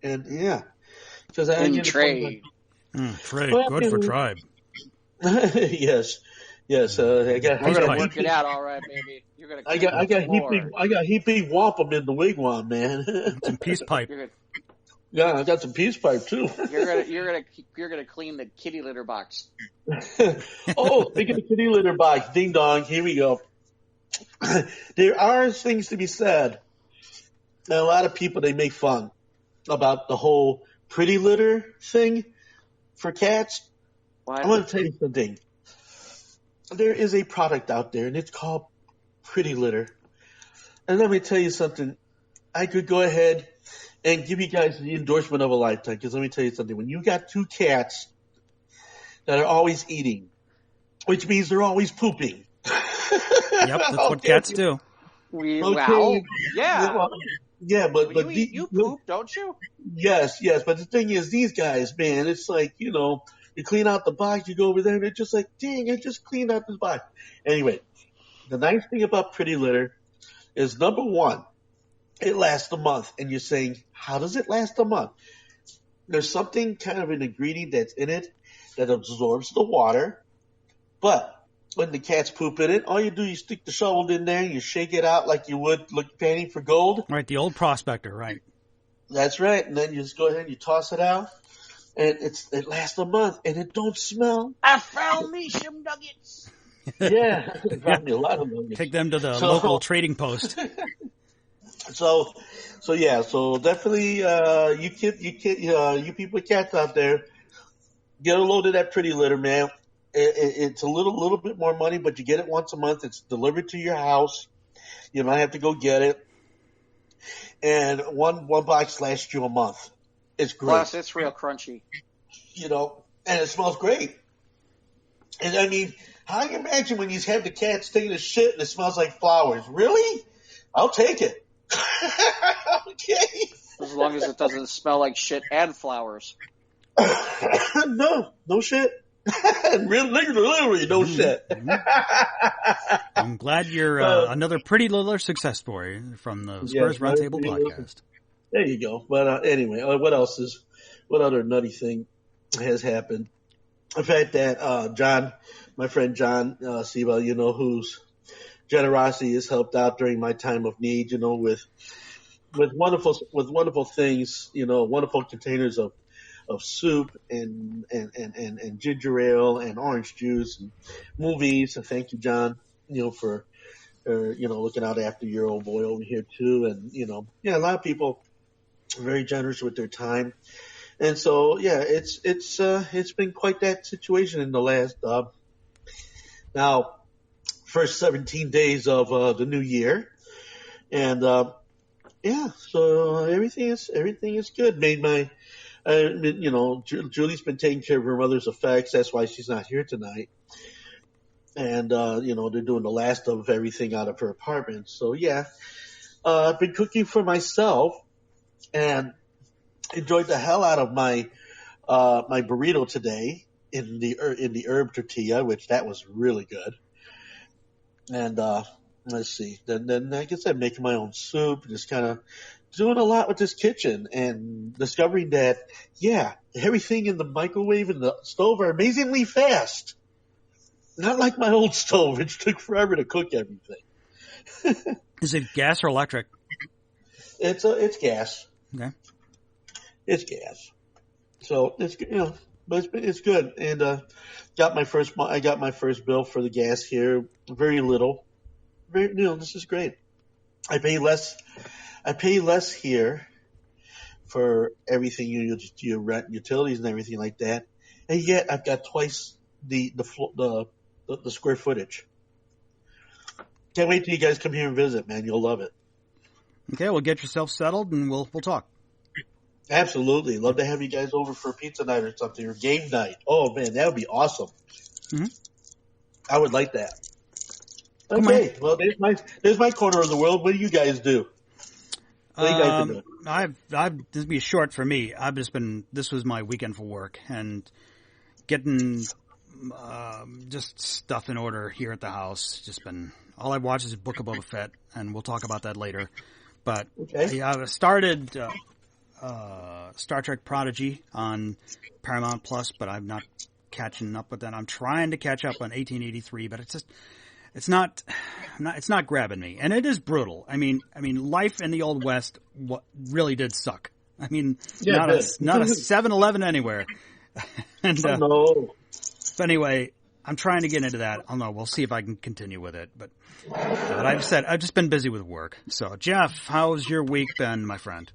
And yeah, cause trade. Trade, good for Tribe. Yes, I got, We're gonna work it out, all right, baby. You're gonna. I got heaping wampum in the wigwam, man. Some peace pipe. Yeah, I got some peace pipe too. You're gonna clean the kitty litter box. Oh, speaking of kitty litter box, ding dong, here we go. There are things to be said. And a lot of people, they make fun about the whole pretty litter thing for cats, What? I want to tell you something. There is a product out there, and it's called Pretty Litter. And let me tell you something. I could go ahead and give you guys the endorsement of a lifetime, because let me tell you something. When you got two cats that are always eating, which means they're always pooping. Yep, that's what cats do. Well, yeah. Yeah, but When you eat, you poop, don't you? Yes. But the thing is, these guys, man, it's like, you clean out the box, you go over there, and they're just like, dang, I just cleaned out this box. Anyway, the nice thing about Pretty Litter is, number one, it lasts a month. And you're saying, how does it last a month? There's something kind of an ingredient that's in it that absorbs the water. But when the cats poop in it, all you do is stick the shovel in there and you shake it out like you would panning for gold. Right, the old prospector, right. That's right. And then you just go ahead and you toss it out. And it lasts a month and it don't smell. I found me some nuggets. Yeah, it found me a lot of nuggets. Take them to the local trading post. So definitely, you people with cats out there, get a load of that Pretty Litter, man. It's a little bit more money, but you get it once a month. It's delivered to your house. You don't have to go get it. And one box lasts you a month. It's great. Plus, it's real crunchy. And it smells great. And I mean, how do you imagine when you have the cats taking a shit and it smells like flowers? Really? I'll take it. Okay. As long as it doesn't smell like shit and flowers. No shit. Literally, no shit. I'm glad you're another Pretty Litter success story from the Spurs Roundtable podcast. There you go. But anyway, what other nutty thing has happened? The fact that John, my friend John Seba, whose generosity has helped out during my time of need, with wonderful things, wonderful containers of soup and ginger ale and orange juice and movies. And thank you, John, for looking out after your old boy over here too. And a lot of people are very generous with their time. And so it's been quite that situation in the last first 17 days of the new year. And so everything is good. Julie's been taking care of her mother's effects. That's why she's not here tonight. And, they're doing the last of everything out of her apartment. So I've been cooking for myself and enjoyed the hell out of my burrito today in the herb tortilla, which that was really good. And, let's see. Then like I said, making my own soup, just kind of doing a lot with this kitchen and discovering that, everything in the microwave and the stove are amazingly fast. Not like my old stove, which took forever to cook everything. Is it gas or electric? It's gas. Okay. It's gas. So it's but it's good. And I got my first bill for the gas here. Very little. This is great. I pay less here for everything, your rent, utilities, and everything like that. And yet I've got twice the square footage. Can't wait till you guys come here and visit, man. You'll love it. Okay, well, get yourself settled and we'll talk. Absolutely. Love to have you guys over for a pizza night or something, or game night. Oh man, that would be awesome. Mm-hmm. I would like that. Okay, well, there's my corner of the world. What do you guys do? What do you guys doing? This will be short for me. This was my weekend for work and getting just stuff in order here at the house. All I watch is Book of Boba Fett, and we'll talk about that later. But I started Star Trek Prodigy on Paramount Plus, but I'm not catching up with that. I'm trying to catch up on 1883, but it's not grabbing me, and it is brutal. I mean, life in the Old West really did suck. I mean, not a 7-Eleven anywhere. And, no. But anyway, I'm trying to get into that. I don't know. We'll see if I can continue with it. But I've just been busy with work. So, Jeff, how's your week been, my friend?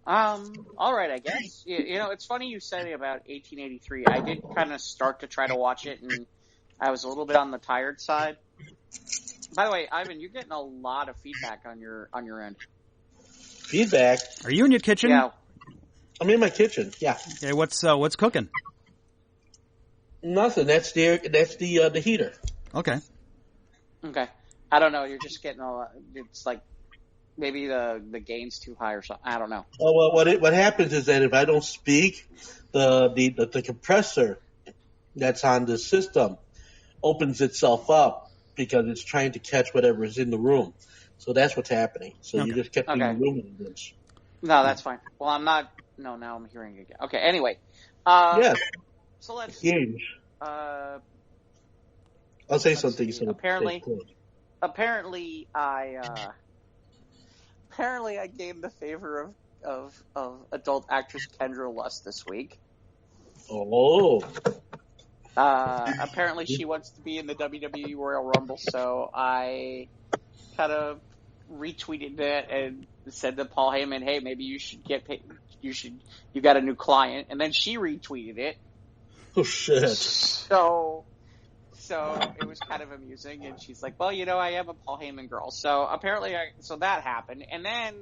All right, I guess. It's funny you said about 1883. I did kind of start to try to watch it, and I was a little bit on the tired side. By the way, Ivan, you're getting a lot of feedback on your end. Feedback? Are you in your kitchen? Yeah. I'm in my kitchen. Yeah. Okay, what's cooking? Nothing. That's the heater. Okay. Okay. I don't know. You're just getting it's like maybe the gain's too high or something. I don't know. Oh, well, what happens is that if I don't speak, the compressor that's on the system opens itself up because it's trying to catch whatever is in the room. So that's what's happening. So you just kept in the room. No, that's fine. Well, I'm not. No, now I'm hearing it again. Okay. Anyway. Yeah. So let's. Huge. I'll say something. So apparently, I gained the favor of adult actress Kendra Lust this week. Oh. Apparently she wants to be in the WWE Royal Rumble, so I kind of retweeted it and said to Paul Heyman, "Hey, maybe you should get paid. You got a new client," and then she retweeted it. Oh shit! So it was kind of amusing, and she's like, "Well, I am a Paul Heyman girl." So apparently, so that happened, and then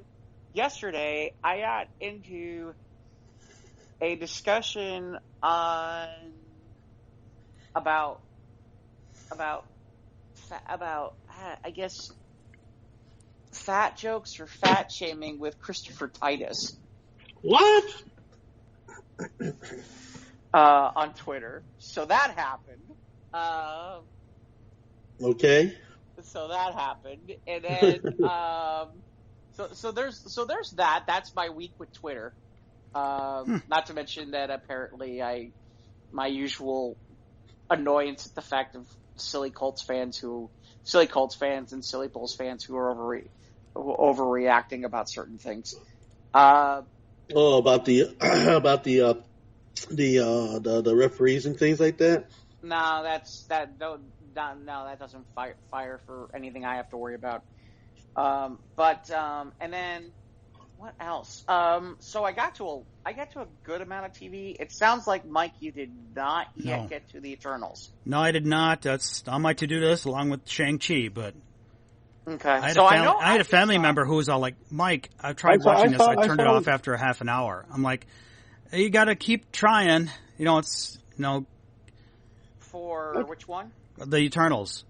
yesterday I got into a discussion about I guess fat jokes or fat shaming with Christopher Titus. What? On Twitter. So that happened. Okay. So that happened, and then so there's that. That's my week with Twitter. Not to mention that apparently my usual annoyance at the fact of silly Colts fans and silly Bulls fans who are overreacting about certain things. About the the referees and things like that. No, that doesn't fire for anything I have to worry about. And then what else? So I got to a good amount of TV. It sounds like, Mike, you did not yet get to the Eternals. No, I did not. That's on my to-do list along with Shang-Chi, but okay. I had a family member who was all like, "Mike, I've tried watching this. I turned it off after a half an hour." I'm like, hey, you got to keep trying. It's For which one? The Eternals.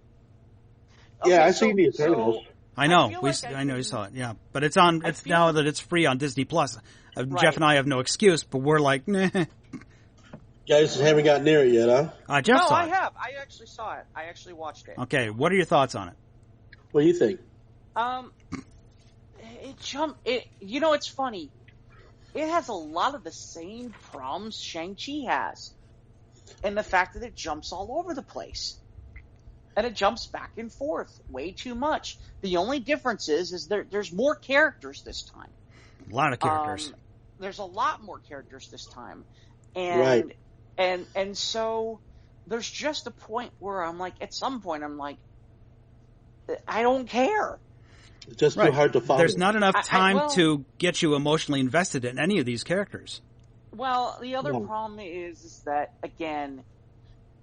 Okay, yeah, I've seen the Eternals. I know. I know you saw it. Yeah, but it's on. It's now that it's free on Disney Plus. Right. Jeff and I have no excuse, but we're like, nah. Guys haven't gotten near it yet, huh? Jeff saw it. I have. I actually saw it. I actually watched it. Okay, what are your thoughts on it? What do you think? It jumped. It's funny. It has a lot of the same problems Shang-Chi has, and the fact that it jumps all over the place. And it jumps back and forth way too much. The only difference is there's more characters this time. A lot of characters. There's a lot more characters this time. And and so there's just a point where I'm like, at some point I'm like, I don't care. It's just too hard to follow. There's not enough time to get you emotionally invested in any of these characters. Well, the other problem is that, again,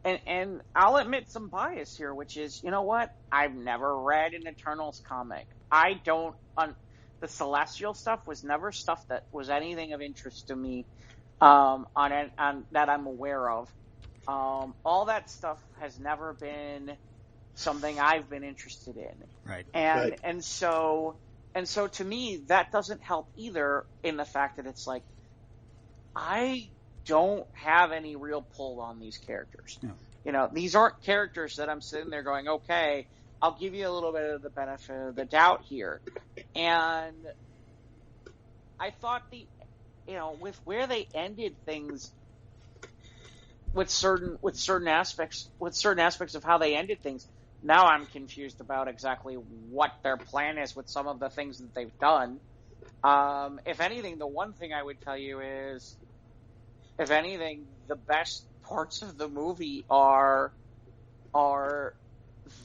and I'll admit some bias here, which is, you know what? I've never read an Eternals comic. The Celestial stuff was never stuff that was anything of interest to me, on that I'm aware of. All that stuff has never been something I've been interested in. Right. And so to me, that doesn't help either, in the fact that it's like, I don't have any real pull on these characters. Yeah. These aren't characters that I'm sitting there going, okay, I'll give you a little bit of the benefit of the doubt here. And I thought with where they ended things, with certain aspects of how they ended things, now I'm confused about exactly what their plan is with some of the things that they've done. If anything, the one thing I would tell you is, if anything, the best parts of the movie are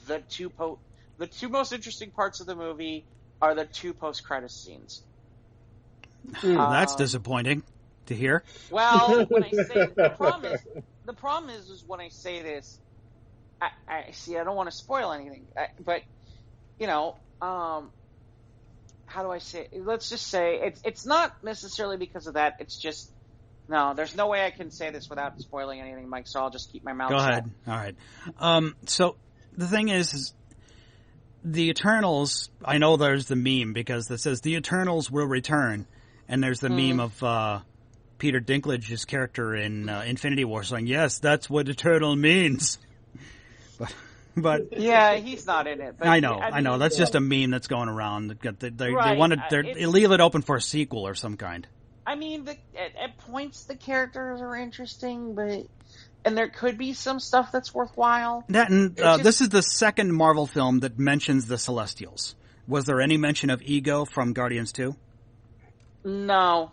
the two most interesting parts of the movie are the two post-credits scenes. That's disappointing to hear. Well, when I say the problem is when I say this, I see. I don't want to spoil anything, but how do I say it? Let's just say it's not necessarily because of that. It's just no. There's no way I can say this without spoiling anything, Mike. So I'll just keep my mouth shut. Go ahead. All right. So the thing is the Eternals. I know there's the meme because it says the Eternals will return, and there's the meme of Peter Dinklage's character in Infinity War saying, "Yes, that's what eternal means." But yeah, he's not in it. But I know. That's just a meme that's going around. They wanted they leave it open for a sequel or some kind. I mean, at points the characters are interesting, and there could be some stuff that's worthwhile. This is the second Marvel film that mentions the Celestials. Was there any mention of Ego from Guardians 2? No.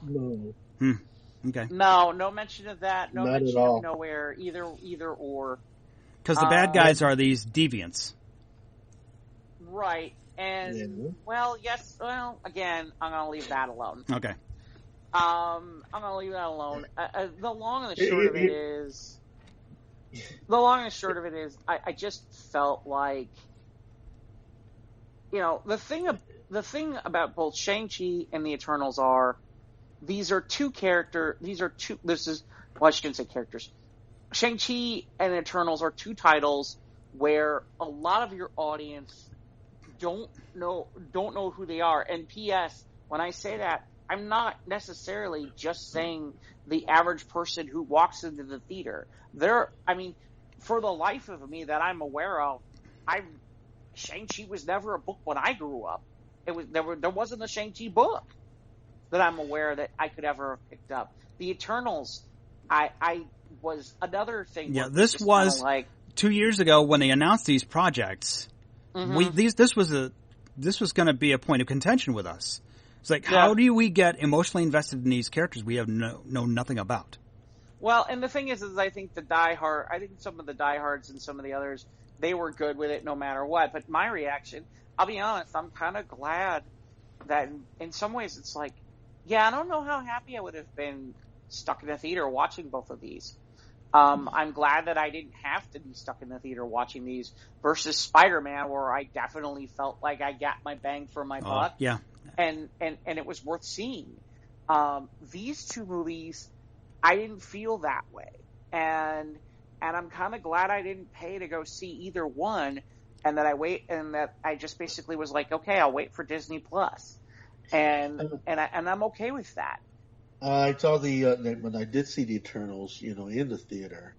Okay. No mention of that. No Not mention at all. of nowhere. Either or. Because the bad guys are these deviants. Right. And, again, I'm going to leave that alone. Okay. I'm going to leave that alone. The long and the short of it is, I just felt like, the thing about both Shang-Chi and the Eternals these are two characters. I shouldn't say characters. Shang-Chi and Eternals are two titles where a lot of your audience don't know who they are. And P.S., when I say that, I'm not necessarily just saying the average person who walks into the theater. For the life of me that I'm aware of, Shang-Chi was never a book when I grew up. There wasn't a Shang-Chi book that I'm aware that I could ever have picked up. The Eternals, I was another thing. Yeah, this was 2 years ago when they announced these projects. This was going to be a point of contention with us. It's like, how do we get emotionally invested in these characters we have know nothing about? Well, and the thing is I think some of the diehards and some of the others, they were good with it no matter what. But my reaction, I'll be honest, I'm kind of glad that in some ways it's like, I don't know how happy I would have been stuck in a theater watching both of these. I'm glad that I didn't have to be stuck in the theater watching these versus Spider-Man, where I definitely felt like I got my bang for my buck. Yeah. And it was worth seeing. These two movies, I didn't feel that way. And I'm kind of glad I didn't pay to go see either one, and that I just basically was like, okay, I'll wait for Disney Plus. And I'm okay with that. I saw when I did see the Eternals, in the theater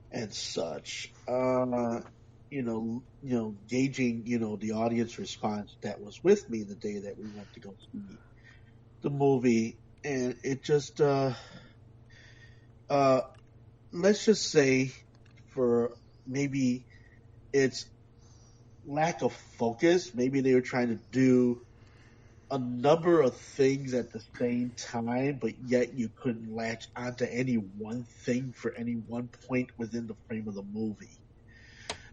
and such, gauging, the audience response that was with me the day that we went to go see the movie, and it just, let's just say for maybe it's lack of focus. Maybe they were trying to do a number of things at the same time, but yet you couldn't latch onto any one thing for any one point within the frame of the movie.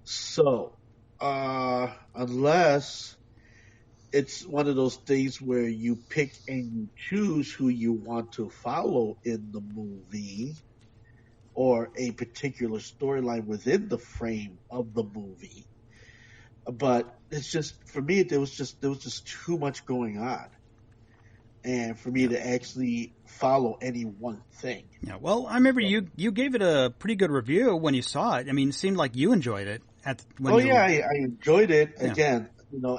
So, unless it's one of those things where you pick and you choose who you want to follow in the movie or a particular storyline within the frame of the movie. But it's just, for me, there was just too much going on. And for me to actually follow any one thing. Yeah, well, I remember you gave it a pretty good review when you saw it. I mean, it seemed like you enjoyed it. I enjoyed it. Yeah. Again,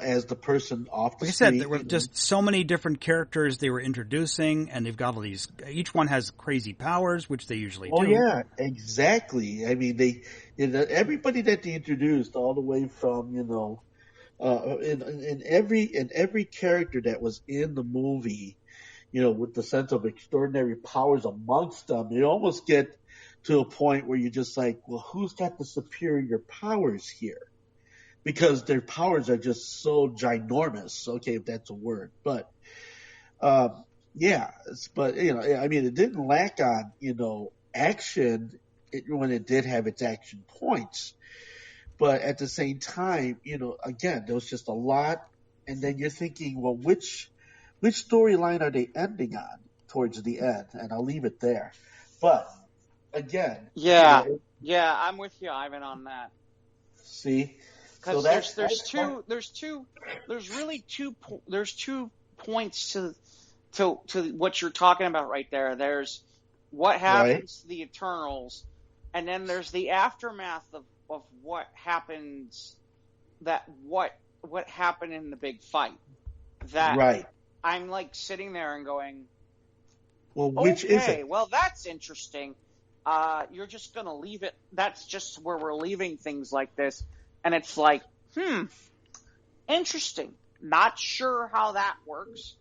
as the person off the street. Like I said, there were just so many different characters they were introducing, and they've got all these. Each one has crazy powers, which they usually do. Oh yeah, exactly. I mean, everybody that they introduced, all the way from in every character that was in the movie, with the sense of extraordinary powers amongst them, you almost get to a point where you're just like, well, who's got the superior powers here? Because their powers are just so ginormous. Okay, if that's a word, but I mean, it didn't lack on action when it did have its action points. But at the same time, again, there was just a lot. And then you're thinking, well, which which storyline are they ending on towards the end? And I'll leave it there. But again, Yeah, I'm with you, Ivan, on that. See, because there's two points to what you're talking about right there. There's what happens to the Eternals, and then there's the aftermath of what happens, what happened in the big fight. That I'm like sitting there and going, well, which is it? Well, that's interesting. You're just gonna leave it. That's just where we're leaving things like this, and it's like, interesting. Not sure how that works.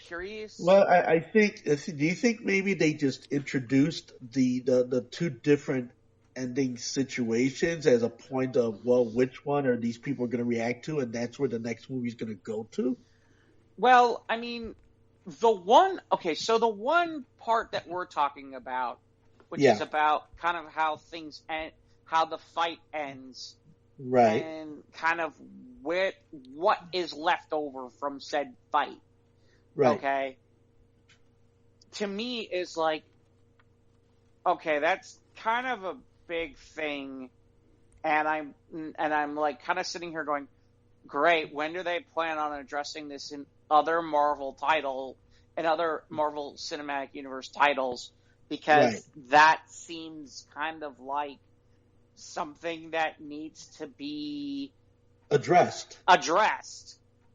Curious. Well, I think. Do you think maybe they just introduced the two different ending situations as a point of, well, which one are these people going to react to, and that's where the next movie's going to go to? Well, I mean, the one part that we're talking about, which is about kind of how things end, how the fight ends, right, and kind of what is left over from said fight. Right. Okay. To me, is like, okay, that's kind of a big thing, and I'm like kind of sitting here going, great. When do they plan on addressing this in other Marvel Cinematic Universe titles? Because that seems kind of like something that needs to be addressed.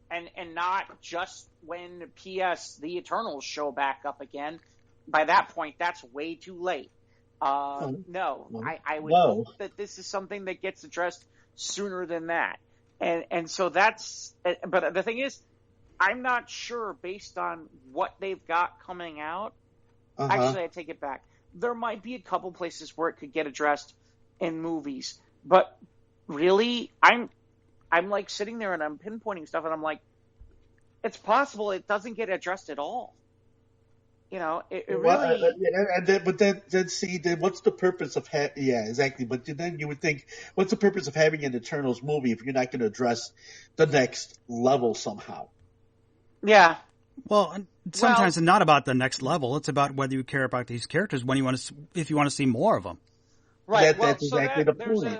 And not just when the Eternals show back up again. By that point, that's way too late. I would hope that this is something that gets addressed sooner than that. And so that's, but the thing is, I'm not sure based on what they've got coming out. Actually, I take it back. There might be a couple places where it could get addressed in movies, but really, I'm like sitting there and I'm pinpointing stuff and I'm like, it's possible it doesn't get addressed at all. You know, it really. But then see, then what's the purpose of exactly. But then you would think, what's the purpose of having an Eternals movie if you're not going to address the next level somehow? Yeah. Well, sometimes it's not about the next level. It's about whether you care about these characters if you want to see more of them. Right. That's exactly the point.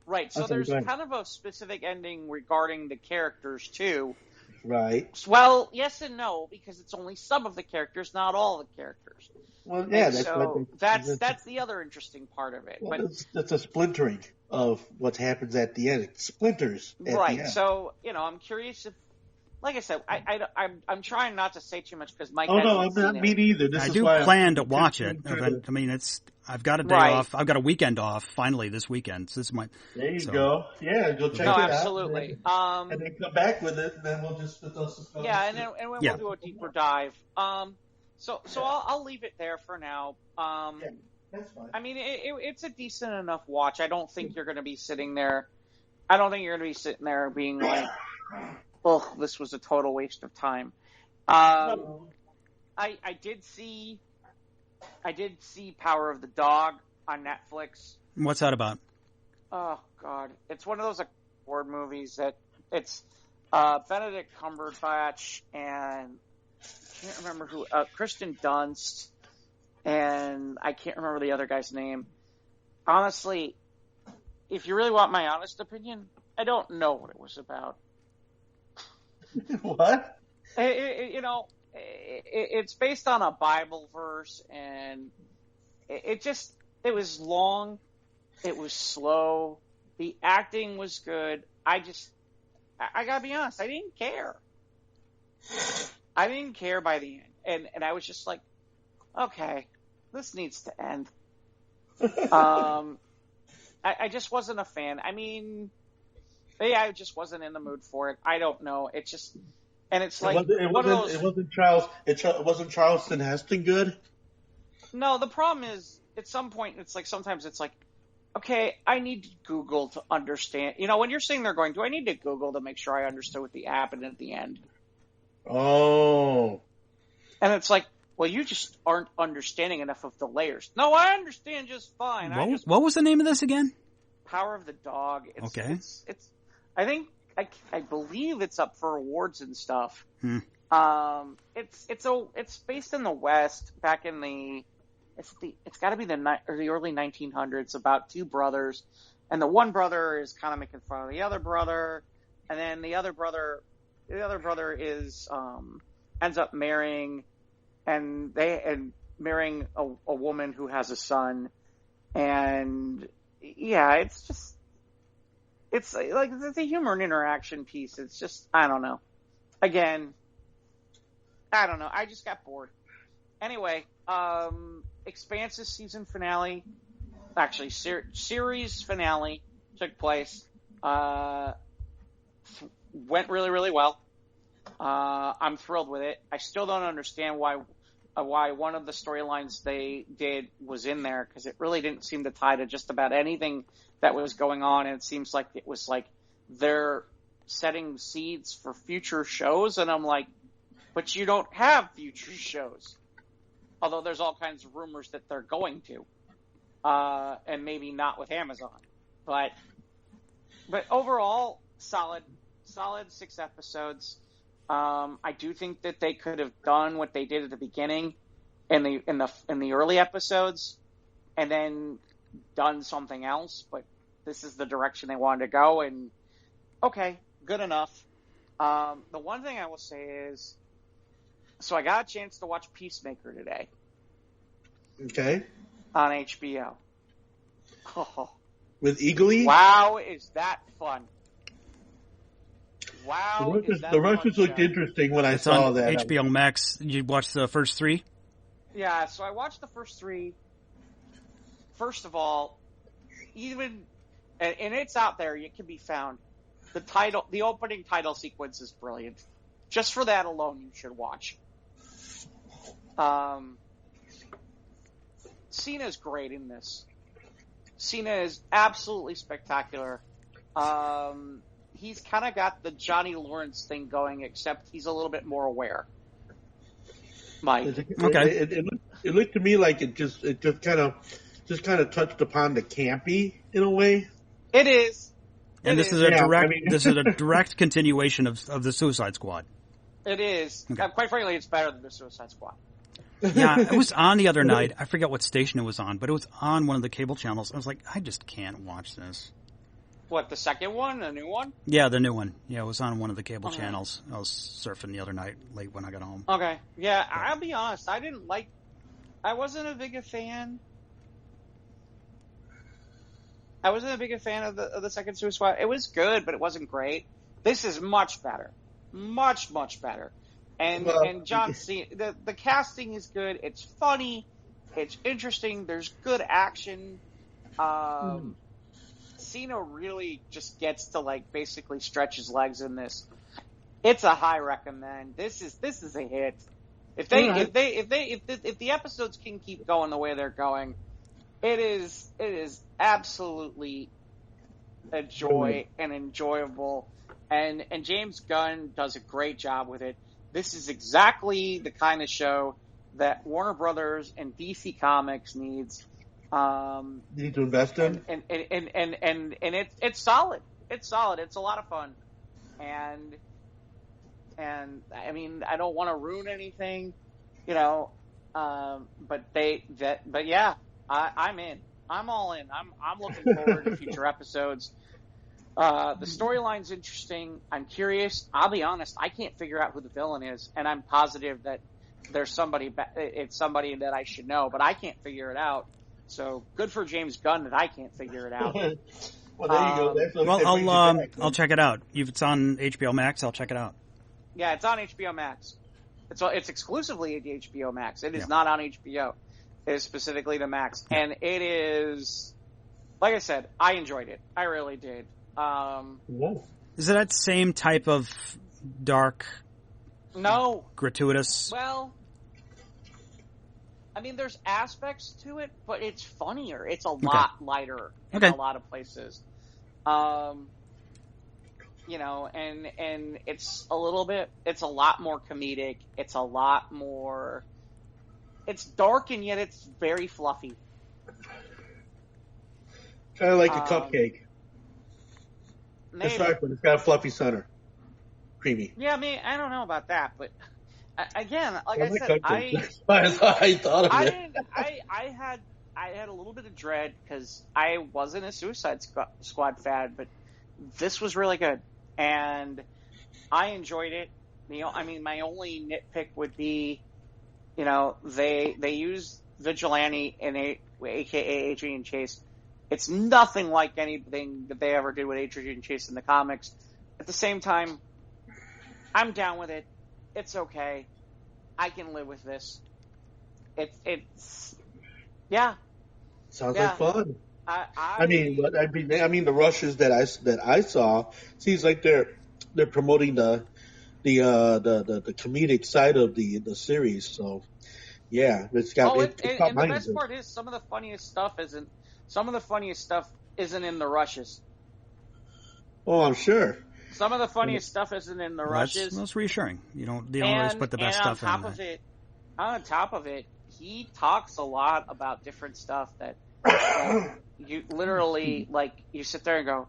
Right. So there's kind of a specific ending regarding the characters too. Right. Well, yes and no, because it's only some of the characters, not all the characters. Well, yeah, that's the other interesting part of it. Well, that's a splintering of what happens at the end. It splinters at the end. So I'm curious if, like I said, I'm trying not to say too much because Mike. I'm not me neither. I do plan to watch it. I mean, I've got a day off. I've got a weekend off finally this weekend. So there you go. Yeah, go check it out. Absolutely. And then come back with it, and then we'll just we'll do a deeper dive. So I'll leave it there for now. That's fine. I mean, it's a decent enough watch. I don't think you're going to be sitting there. I don't think you're going to be sitting there being like, oh, this was a total waste of time. I did see Power of the Dog on Netflix. What's that about? Oh God, it's one of those award movies that it's Benedict Cumberbatch and I can't remember who, Kristen Dunst, and I can't remember the other guy's name. Honestly, if you really want my honest opinion, I don't know what it was about. What? It's based on a Bible verse, and it was long, it was slow, the acting was good. I gotta be honest, I didn't care. I didn't care by the end, and I was just like, okay, this needs to end. I just wasn't a fan. I mean, I just wasn't in the mood for it. I don't know. It just, and it's like it wasn't Charleston Heston good. No, the problem is at some point it's like sometimes it's like, okay, I need to Google to understand. When you're sitting there going, do I need to Google to make sure I understood what happened at the end? Oh. And it's like, well, you just aren't understanding enough of the layers. No, I understand just fine. What was the name of this again? Power of the Dog. Okay. I think I believe it's up for awards and stuff. It's based in the West back in it's got to be the early 1900s, about two brothers, and the one brother is kind of making fun of the other brother, and then the other brother is ends up marrying marrying a woman who has a son, and yeah, it's a humor and interaction piece. It's just, I don't know. Again, I don't know. I just got bored. Anyway, Expanse's season finale, actually series finale, took place. Went really, really well. I'm thrilled with it. I still don't understand why one of the storylines they did was in there, because it really didn't seem to tie to just about anything that was going on, and it seems like it was like they're setting seeds for future shows, and I'm like, but you don't have future shows. Although there's all kinds of rumors that they're going to, and maybe not with Amazon, but overall, solid 6 episodes. I do think that they could have done what they did at the beginning in the early episodes, and then done something else. But this is the direction they wanted to go, and okay, good enough. The one thing I will say is, so I got a chance to watch Peacemaker today. Okay. On HBO. Oh. With Eagly? Wow, is that fun. Wow, the Russians looked interesting when I saw on that. HBO Max. You watched the first 3? Yeah, so I watched the first 3. First of all, and it's out there, it can be found. The opening title sequence is brilliant. Just for that alone, you should watch. Cena's great in this. Cena is absolutely spectacular. He's kind of got the Johnny Lawrence thing going, except he's a little bit more aware. Mike. Okay. It looked to me like it just kind of touched upon the campy in a way. It is. And this is a direct continuation of the Suicide Squad. It is. Okay. Quite frankly, it's better than the Suicide Squad. Yeah, it was on the other night. I forget what station it was on, but it was on one of the cable channels. I was like, I just can't watch this. What, the second one? The new one? Yeah, the new one. Yeah, it was on one of the cable channels. I was surfing the other night late when I got home. Okay. Yeah, I'll be honest. I wasn't a big fan. I wasn't a big fan of the second Suicide Squad. It was good, but it wasn't great. This is much better. Much, much better. And John Cena, the casting is good. It's funny. It's interesting. There's good action. Cena really just gets to basically stretch his legs in this. It's a high recommend. This is a hit. If the episodes can keep going the way they're going, it is absolutely a joy and enjoyable. And James Gunn does a great job with it. This is exactly the kind of show that Warner Brothers and DC Comics needs. Need to invest in, and it's solid. It's solid. It's a lot of fun, and I mean, I don't want to ruin anything, but yeah, I'm in. I'm all in. I'm looking forward to future episodes. The storyline's interesting. I'm curious. I'll be honest. I can't figure out who the villain is, and I'm positive that there's somebody. It's somebody that I should know, but I can't figure it out. So good for James Gunn that I can't figure it out. Well, there you go. I'll check it out. If it's on HBO Max, I'll check it out. Yeah, it's on HBO Max. It's exclusively at HBO Max. It is not on HBO. It is specifically the Max, and it is, like I said, I enjoyed it. I really did. Is it that same type of dark? No. Gratuitous? Well, I mean, there's aspects to it, but it's funnier. It's a lot lighter in a lot of places. And it's it's a lot more comedic. It's a lot more, it's dark and yet it's very fluffy. Kind of like a cupcake. Maybe. It's dark, but it's got a fluffy center. Creamy. Yeah, I mean, I don't know about that, but again, like I said, I thought of it. I had a little bit of dread because I wasn't a Suicide Squad fan, but this was really good, and I enjoyed it. I mean, my only nitpick would be, they use Vigilante in aka Adrian Chase. It's nothing like anything that they ever did with Adrian Chase in the comics. At the same time, I'm down with it. It's okay. I can live with this. It's yeah. Sounds Yeah. like fun. I mean, the rushes that I saw seems like they're promoting the comedic side of the series. So yeah, it's got and caught the my best interest. part is some of the funniest stuff isn't in the rushes. Oh, I'm sure. Some of the funniest stuff isn't in the rushes. That's reassuring. You don't always put the best stuff in. On top of it, he talks a lot about different stuff that you literally, like, you sit there and go,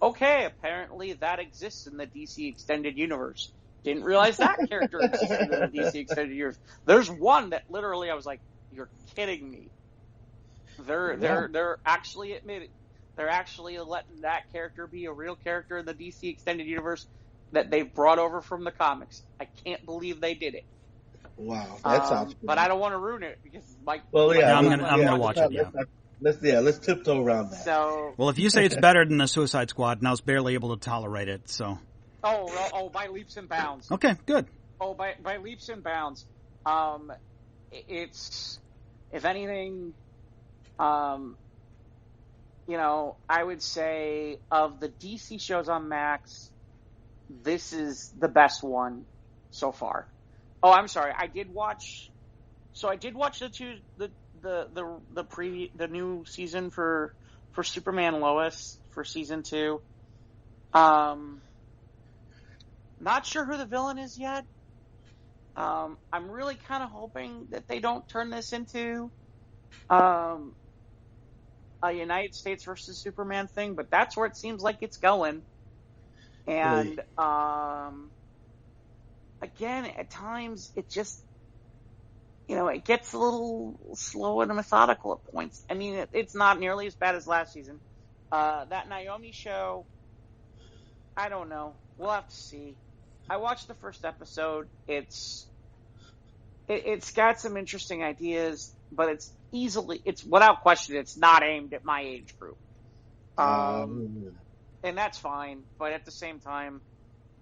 okay, apparently that exists in the DC Extended Universe. Didn't realize that character existed in the DC Extended Universe. There's one that literally I was like, you're kidding me. They're actually admitted. They're actually letting that character be a real character in the DC Extended Universe that they've brought over from the comics. I can't believe they did it. Wow, that sounds good. But I don't want to ruin it because I'm gonna watch it. Yeah. Let's tiptoe around that. So, well, if you say it's better than the Suicide Squad, and I was barely able to tolerate it, so. By leaps and bounds. Okay, good. By leaps and bounds. It's, if anything, I would say of the DC shows on Max, this is the best one so far. Oh, I'm sorry. I did watch the new season for Superman Lois for season 2. Not sure who the villain is yet. I'm really kind of hoping that they don't turn this into a United States versus Superman thing, but that's where it seems like it's going. And again, at times it just, it gets a little slow and methodical at points. I mean, it's not nearly as bad as last season. That Naomi show, I don't know. We'll have to see. I watched the first episode. It's got some interesting ideas, but it's without question, it's not aimed at my age group. And that's fine. But at the same time,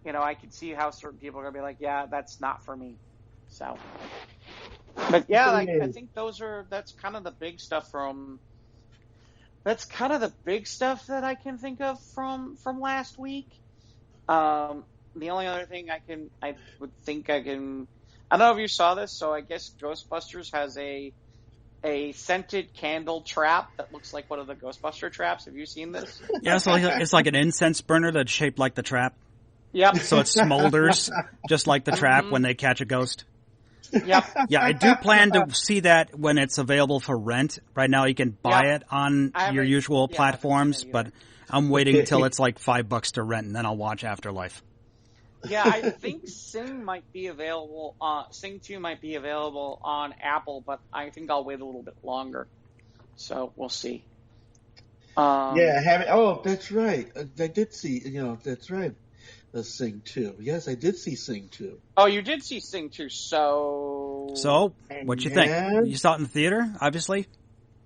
I can see how certain people are going to be like, yeah, that's not for me. So, but yeah, I think that's kind of the big stuff that I can think of from last week. The only other thing I don't know if you saw this, so I guess Ghostbusters has a scented candle trap that looks like one of the Ghostbuster traps. Have you seen this? Yeah, it's like an incense burner that's shaped like the trap. Yep. So it smolders just like the trap when they catch a ghost. Yep. Yeah, I do plan to see that when it's available for rent. Right now you can buy it on your usual platforms, but I'm waiting until it's like $5 to rent, and then I'll watch Afterlife. Yeah, I think Sing 2 might be available on Apple, but I think I'll wait a little bit longer. So we'll see. That's right. I did see, that's right. Sing 2. Yes, I did see Sing 2. Oh, you did see Sing 2, So, what'd you think? You saw it in the theater, obviously?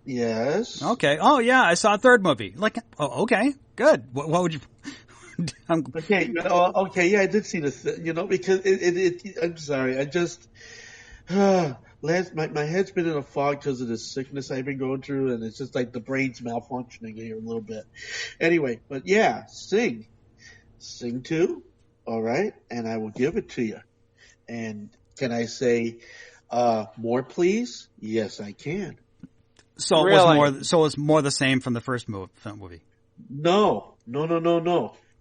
Yes. Okay. Oh, yeah, I saw a third movie. Okay, good. What would you... Okay, yeah, I did see this, because I'm sorry, I just, my head's been in a fog because of this sickness I've been going through, and it's just like the brain's malfunctioning here a little bit. Anyway, but yeah, Sing 2, all right, and I will give it to you. And can I say, more please? Yes, I can. So really? It was more the same from the first movie? No.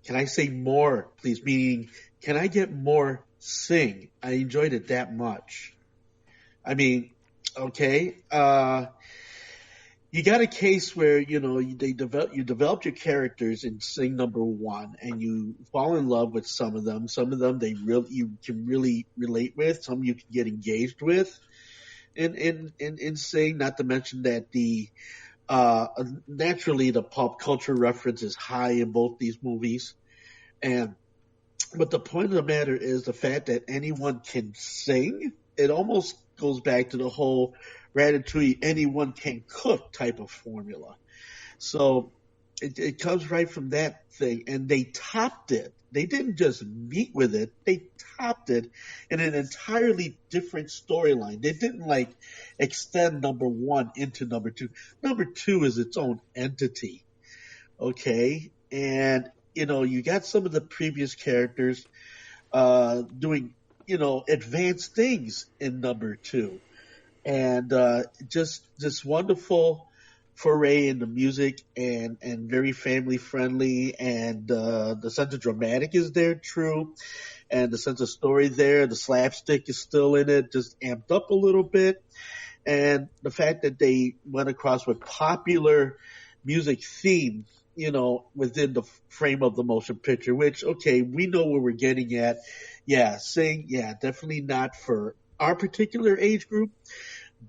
Can I say more, please? Meaning, can I get more Sing? I enjoyed it that much. I mean, okay. you got a case where you developed your characters in Sing number one, and you fall in love with some of them. Some of them you can really relate with. Some you can get engaged with in Sing. Not to mention that the naturally the pop culture reference is high in both these movies, and but the point of the matter is the fact that anyone can sing. It almost goes back to the whole Ratatouille, anyone can cook type of formula. So it comes right from that thing, and they topped it. They didn't just meet with it; they topped it in an entirely different storyline. They didn't like extend number one into number two. Number two is its own entity, okay? And you got some of the previous characters doing advanced things in number two, and just this wonderful foray into music and very family friendly, and the sense of dramatic is there, true, and the sense of story there. The slapstick is still in it, just amped up a little bit, and the fact that they went across with popular music themes, within the frame of the motion picture, which, okay, we know where we're getting at. Yeah, Sing, yeah, definitely not for our particular age group,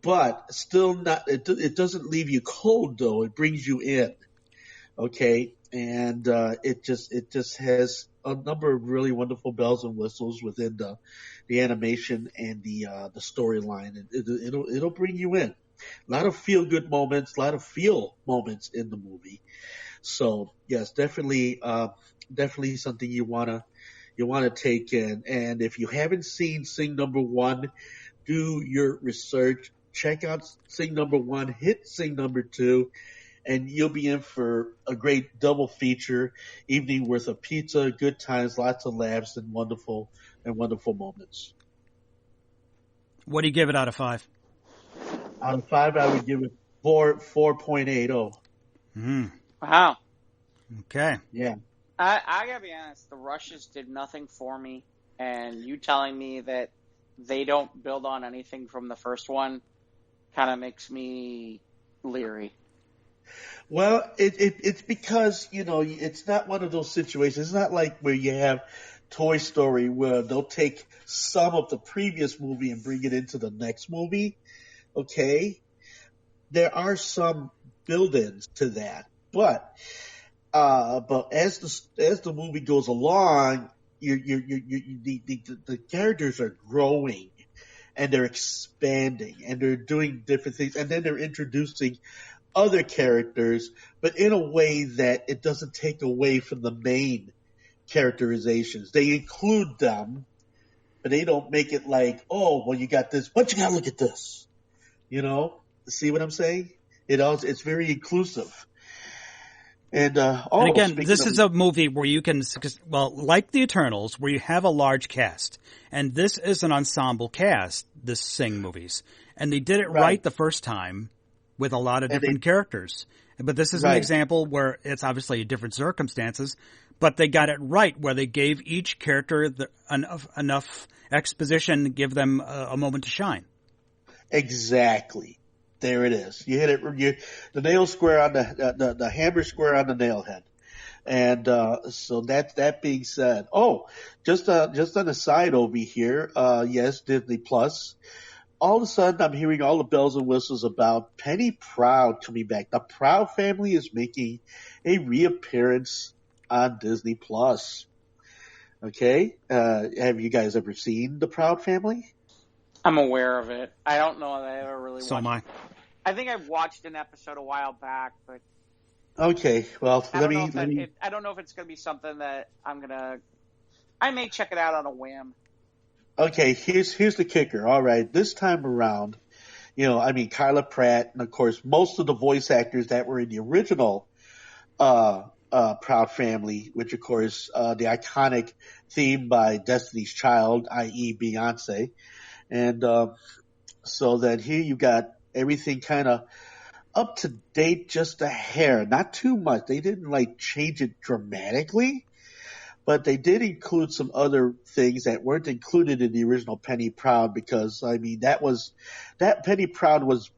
but still not, it doesn't leave you cold though. It brings you in. Okay. And, it just has a number of really wonderful bells and whistles within the animation and the storyline. It'll bring you in. A lot of feel good moments, a lot of feel moments in the movie. So yes, definitely something you wanna take in. And if you haven't seen Sing number one, do your research. Check out Sing number one, hit Sing number two, and you'll be in for a great double feature evening worth of pizza, good times, lots of laughs, and wonderful moments. What do you give it out of 5? Out of 5, I would give it 4.80. Wow. Okay. Yeah. I gotta be honest, the rushes did nothing for me, and you telling me that they don't build on anything from the first one kind of makes me leery. Well, it's because, it's not one of those situations. It's not like where you have Toy Story where they'll take some of the previous movie and bring it into the next movie. Okay. There are some build-ins to that, but as the movie goes along, the characters are growing and they're expanding and they're doing different things, and then they're introducing other characters, but in a way that it doesn't take away from the main characterizations. They include them, but they don't make it like, oh, well, you got this, but you gotta look at this. See what I'm saying? It's very inclusive. And again, this is a movie where you can, like the Eternals, where you have a large cast, and this is an ensemble cast, this Sing movies, and they did it right the first time with a lot of different characters. But this is an example where it's obviously different circumstances, but they got it right, where they gave each character enough exposition to give them a moment to shine. Exactly. There it is. You hit it. The nail square on the hammer square on the nail head. And so that being said, just on a side over here, yes, Disney Plus. All of a sudden, I'm hearing all the bells and whistles about Penny Proud coming back. The Proud family is making a reappearance on Disney Plus. Okay, have you guys ever seen the Proud family? I'm aware of it. I don't know that I ever really watched. So am I. I think I watched an episode a while back, but okay. Well, I don't know if it's going to be something that I may check it out on a whim. Okay, here's the kicker. All right, this time around, Kyla Pratt, and of course most of the voice actors that were in the original Proud Family, which of course the iconic theme by Destiny's Child, i.e. Beyonce. And so then here you got everything kind of up to date, just a hair, not too much. They didn't change it dramatically, But they did include some other things that weren't included in the original Penny Proud because, I mean, that Penny Proud was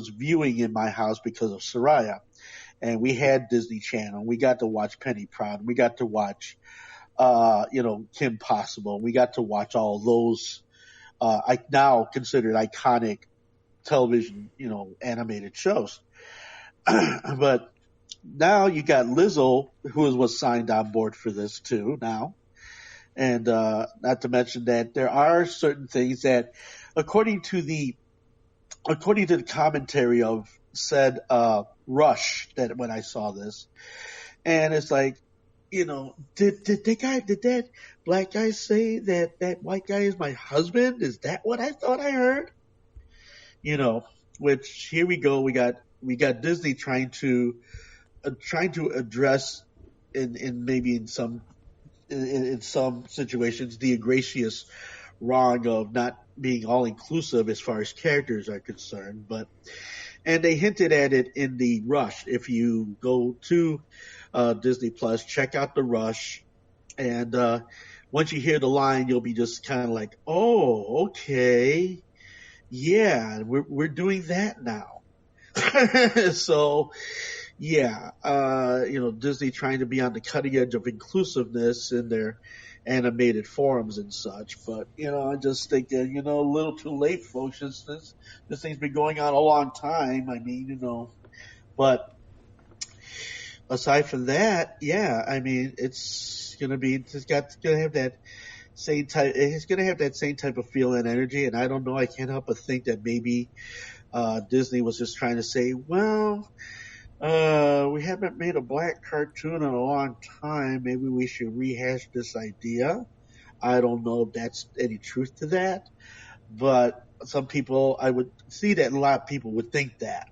viewing in my house because of Soraya. And we had Disney Channel. We got to watch Penny Proud. We got to watch, Kim Possible. We got to watch all those, I now considered iconic television, animated shows. But now you got Lizzo, who was signed on board for this too now. And, not to mention that there are certain things that, according to the commentary of said, Rush, that when I saw this, and it's like, did that black guy say that white guy is my husband? Is that what I thought I heard? Which here we go. We got Disney trying to address in some situations the egregious wrong of not being all inclusive as far as characters are concerned, and they hinted at it in the Rush. If you go to Disney Plus, check out the Rush, and once you hear the line, you'll be just kind of like, oh, okay, yeah, we're doing that now. So, yeah, Disney trying to be on the cutting edge of inclusiveness in their animated forums and such. But, I just think that, a little too late, folks. This thing's been going on a long time. I mean, but aside from that, yeah, I mean, it's going to have that same type, it's going to have that same type of feel and energy. And I don't know, I can't help but think that maybe, Disney was just trying to say, well, we haven't made a black cartoon in a long time. Maybe we should rehash this idea. I don't know if that's any truth to that, but some people, I would see that a lot of people would think that,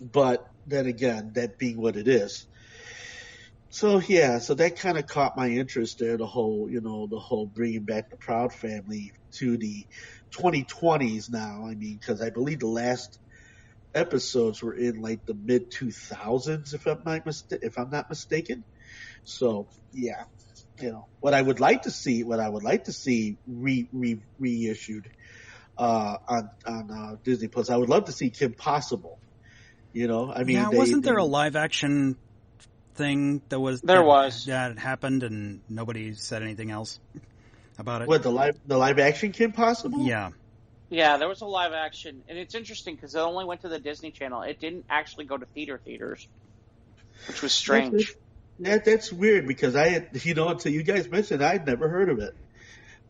but then again, that being what it is. So yeah, so that kind of caught my interest there, the whole bringing back the Proud family to the 2020s now. I mean, cause I believe the last episodes were in like the mid 2000s, if I'm not mistaken. So yeah, what I would like to see reissued, on Disney Plus. I would love to see Kim Possible. I mean, wasn't there a live action thing that had happened and nobody said anything else about it? What, the live action Kim Possible? Yeah. Yeah, there was a live action, and it's interesting because it only went to the Disney Channel. It didn't actually go to theaters, which was strange. That's weird because until you guys mentioned, I'd never heard of it.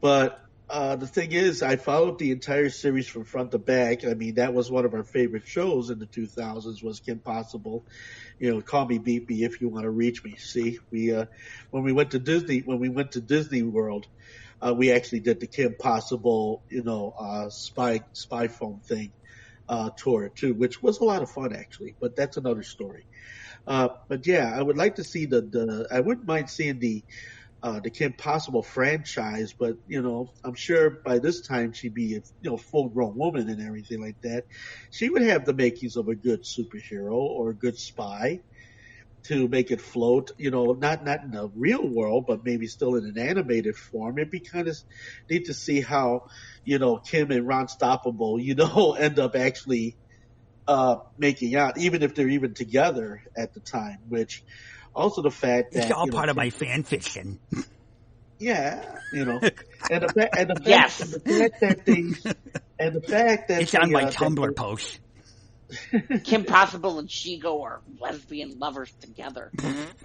But the thing is, I followed the entire series from front to back. I mean, that was one of our favorite shows in the 2000s was Kim Possible. Call me, beat me if you want to reach me. See, when we went to Disney World, we actually did the Kim Possible, spy phone thing, tour too, which was a lot of fun actually, but that's another story. But yeah, I would like to see I wouldn't mind seeing the Kim Possible franchise, but I'm sure by this time she'd be a full grown woman and everything like that. She would have the makings of a good superhero or a good spy to make it float, not in the real world, but maybe still in an animated form. It'd be kind of neat to see how, Kim and Ron Stoppable, end up actually, making out, even if they're even together at the time, which also the fact that. It's all part of my fan fiction. Yeah, and the fact that it's on my Tumblr post. Kim Possible and Shigo are lesbian lovers together.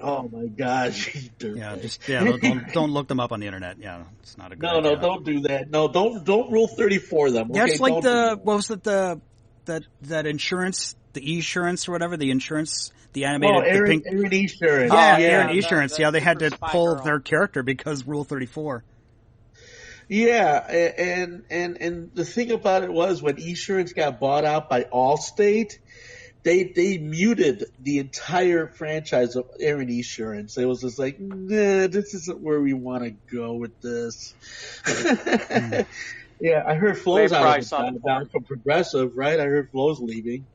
Oh my gosh! Don't look them up on the internet. Yeah, it's not a good idea. No, don't do that. No, don't Rule 34 them. Okay? That's like what was it, that insurance, the e-surance or whatever, the insurance, the animated, Aaron Esurance. Yeah, Aaron Esurance. Yeah, they had to pull their character because Rule 34. Yeah, and the thing about it was when Esurance got bought out by Allstate, they muted the entire franchise of Aaron Esurance. It was just like, nah, this isn't where we want to go with this. Yeah, I heard Flo's down from Progressive, right? I heard Flo's leaving.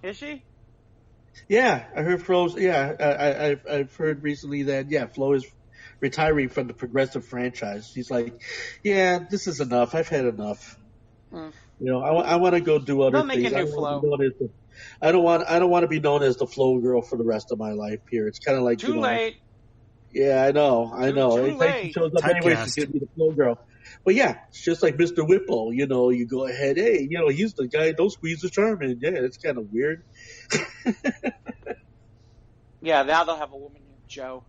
Is she? Yeah, I heard Flo's. Yeah, I've heard recently that Flo is retiring from the Progressive franchise. He's like, yeah, this is enough. I've had enough. Mm. I want to go do other They'll make a things. I new don't want to be Flo. known as I don't want to be known as the Flo girl for the rest of my life. Here, it's kind of like Too late. Yeah, I know. Too Anytime she late. shows up anyway, she's Typecast. gonna be the Flo girl. But yeah, it's just like Mr. Whipple. You go ahead. Hey, he's the guy. Don't squeeze the charmin. Yeah, it's kind of weird. Yeah, now they'll have a woman named Joe.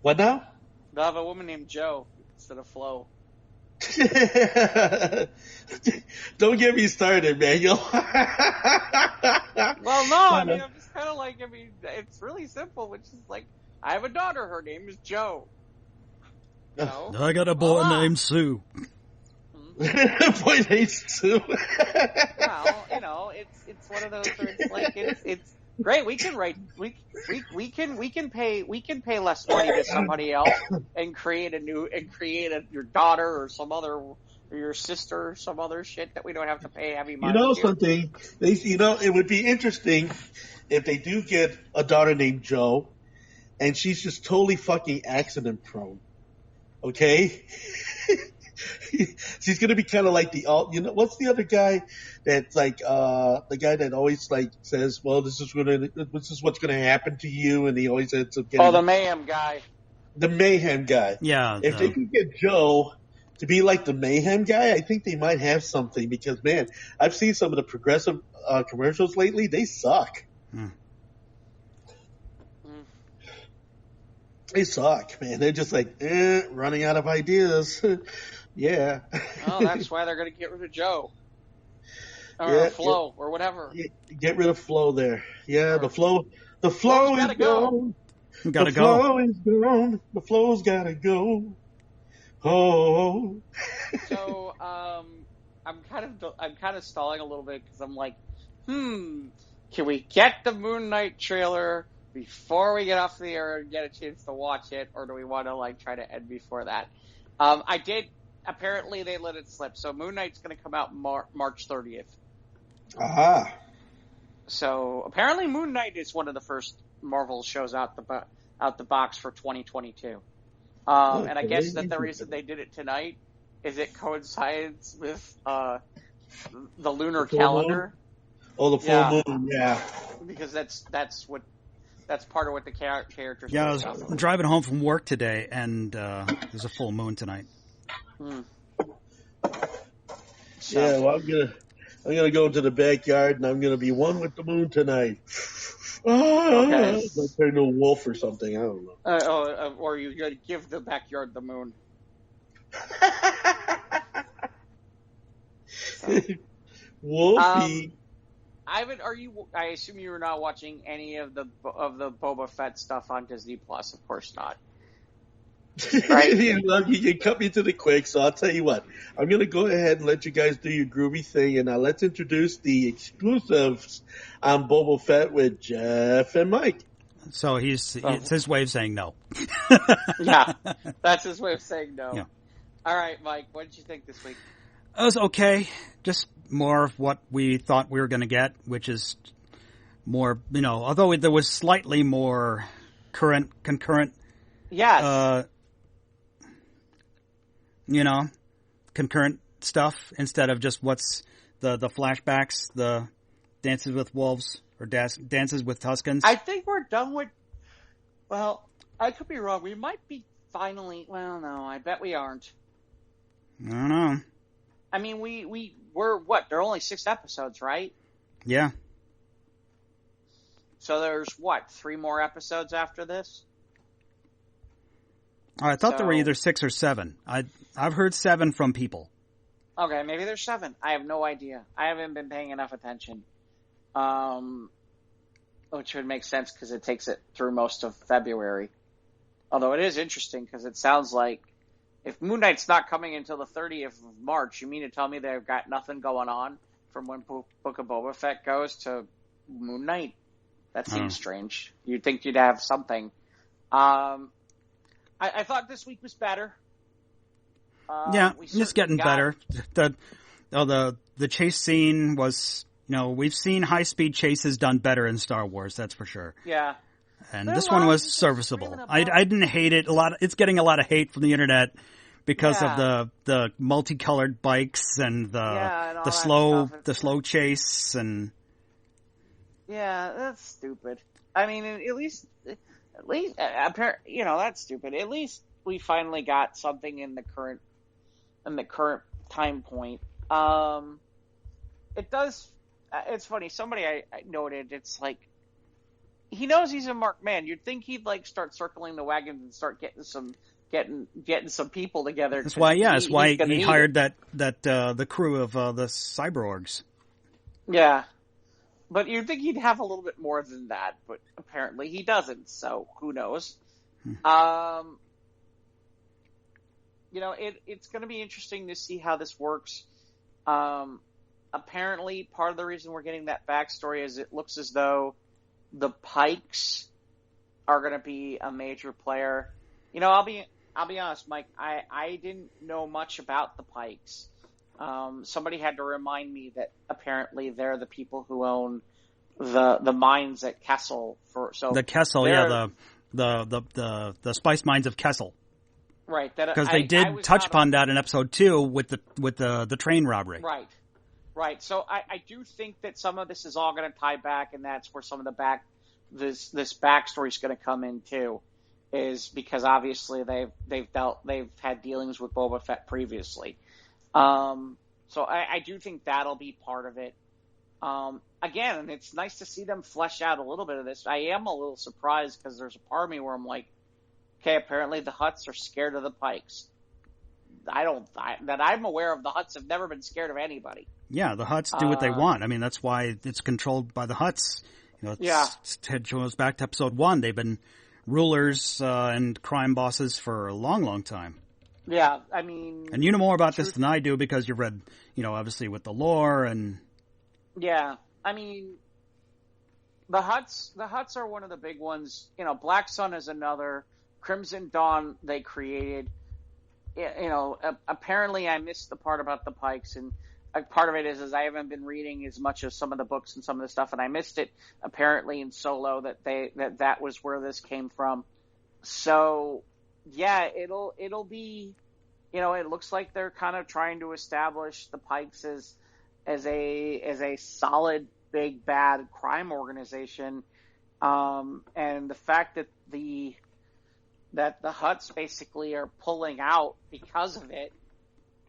What now? They'll have a woman named Joe instead of Flo. Don't get me started, man. Well, no, I mean, I'm just kind of like, it's really simple, which is like, I have a daughter, her name is Joe. I got a boy named Sue. Boy named Sue. Well, it's one of those where it's like, it's great. We can pay less money to somebody else and create your daughter or some other, or your sister or some other shit that we don't have to pay heavy money. Something? It would be interesting if they do get a daughter named Joe, and she's just totally fucking accident prone. Okay. She's gonna be kind of like what's the other guy that's like the guy that always like says, well, this is what's gonna happen to you, and he always ends up getting the mayhem guy. The mayhem guy. Yeah. If they could get Joe to be like the mayhem guy, I think they might have something, because man, I've seen some of the Progressive commercials lately. They suck. They suck, man. They're just like, running out of ideas. Yeah. Oh, that's why they're going to get rid of Joe. Or Flo, or whatever. Get rid of Flo there. Yeah, the flow is gone. Gotta the flow is gone. The flow's gotta go. Oh. So, I'm kind of stalling a little bit, because I'm like, can we get the Moon Knight trailer before we get off the air and get a chance to watch it, or do we want to like try to end before that? Apparently they let it slip, so Moon Knight's going to come out March 30th. Aha. So apparently Moon Knight is one of the first Marvel shows out the box for 2022. And I guess that the reason they did it tonight is it coincides with the lunar calendar. Moon? Oh, the full moon, yeah. Because that's part of what the characters. Yeah, I was driving home from work today, and there's a full moon tonight. So, yeah, well, I'm gonna go into the backyard, and I'm gonna be one with the moon tonight. Okay. Like turn into a wolf or something. I don't know. Or you're gonna give the backyard the moon. Wolfie. I assume you were not watching any of the Boba Fett stuff on Disney Plus. Of course not. Right? You cut me to the quick, so I'll tell you what. I'm going to go ahead and let you guys do your groovy thing, and now let's introduce the exclusives on Boba Fett with Jeff and Mike. So it's his way of saying no. Yeah, that's his way of saying no. Yeah. All right, Mike, what did you think this week? It was okay. Just more of what we thought we were going to get, which is more, although there was slightly more concurrent. Yes. Concurrent stuff instead of just what's the flashbacks, the Dances with Wolves or Dances with Tuskens. I think we're done with. Well, I could be wrong. We might be finally. Well, no, I bet we aren't. I don't know. I mean, we're what? There are only 6 episodes, right? Yeah. So there's 3 more episodes after this? I thought there were either 6 or 7. I've heard 7 from people. Okay, maybe there's 7. I have no idea. I haven't been paying enough attention. Which would make sense because it takes it through most of February. Although it is interesting because it sounds like if Moon Knight's not coming until the 30th of March, you mean to tell me they've got nothing going on from when Book of Boba Fett goes to Moon Knight? That seems strange. You'd think you'd have something. I thought this week was better. Yeah, it's getting better. The chase scene was, we've seen high-speed chases done better in Star Wars, that's for sure. Yeah. And this one was serviceable. I didn't hate it. It's getting a lot of hate from the internet because of the multicolored bikes and the slow chase and. Yeah, that's stupid. I mean, at least, that's stupid. At least we finally got something in the current time point. It does. It's funny. Somebody I noted. It's like he knows he's a marked man. You'd think he'd like start circling the wagons and start getting some people together. That's why. Yeah, that's why he hired the crew of the cyborgs. Yeah. But you'd think he'd have a little bit more than that, but apparently he doesn't, so who knows. It's going to be interesting to see how this works. Apparently, part of the reason we're getting that backstory is it looks as though the Pikes are going to be a major player. I'll be honest, Mike, I didn't know much about the Pikes. Somebody had to remind me that apparently they're the people who own the mines at Kessel. The Kessel, the spice mines of Kessel. Right. Because they did touch upon that in episode 2 with the train robbery. Right. So I do think that some of this is all going to tie back, and that's where some of this backstory is going to come in too, is because obviously they've had dealings with Boba Fett previously. So I do think that'll be part of it. Again, it's nice to see them flesh out a little bit of this. I am a little surprised because there's a part of me where I'm like, okay, apparently the Hutts are scared of the Pikes. That I'm aware of, the Hutts have never been scared of anybody. Yeah, the Hutts do what they want. I mean, that's why it's controlled by the Hutts. It goes back to episode 1. They've been rulers and crime bosses for a long, long time. Yeah, I mean... And you know more about this than I do because you've read, obviously with the lore and... Yeah, I mean, the Hutts are one of the big ones. Black Sun is another. Crimson Dawn they created. Apparently I missed the part about the Pikes, and a part of it is I haven't been reading as much of some of the books and some of the stuff, and I missed it apparently in Solo that was where this came from. So... yeah, it'll be, it looks like they're kind of trying to establish the Pikes as a solid, big, bad crime organization. And the fact that the Hutts basically are pulling out because of it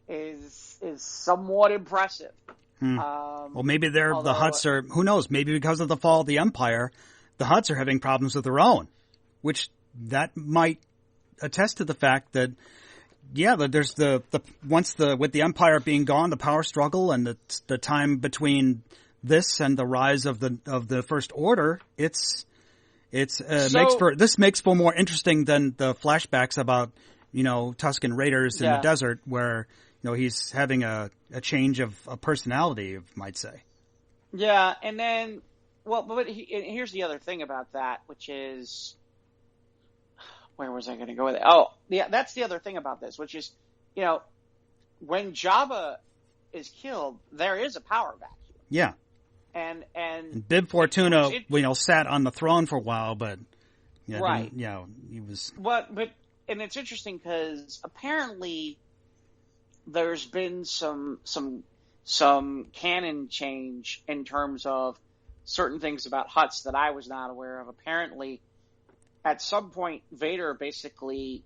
is somewhat impressive. Well, maybe the Hutts are, who knows, maybe because of the fall of the Empire, the Hutts are having problems of their own, which that might attest to the fact that, there's with the Empire being gone, the power struggle and the time between this and the rise of the First Order, this makes for more interesting than the flashbacks about, Tusken Raiders in the desert where, he's having a change of a personality, you might say. Yeah. And then, here's the other thing about that, which is, where was I going to go with it? Oh, yeah, that's the other thing about this, which is, when Jabba is killed, there is a power vacuum. Yeah. And Bib Fortuna, sat on the throne for a while, but right. He was. And it's interesting because apparently there's been some canon change in terms of certain things about Hutts that I was not aware of. Apparently, at some point, Vader basically,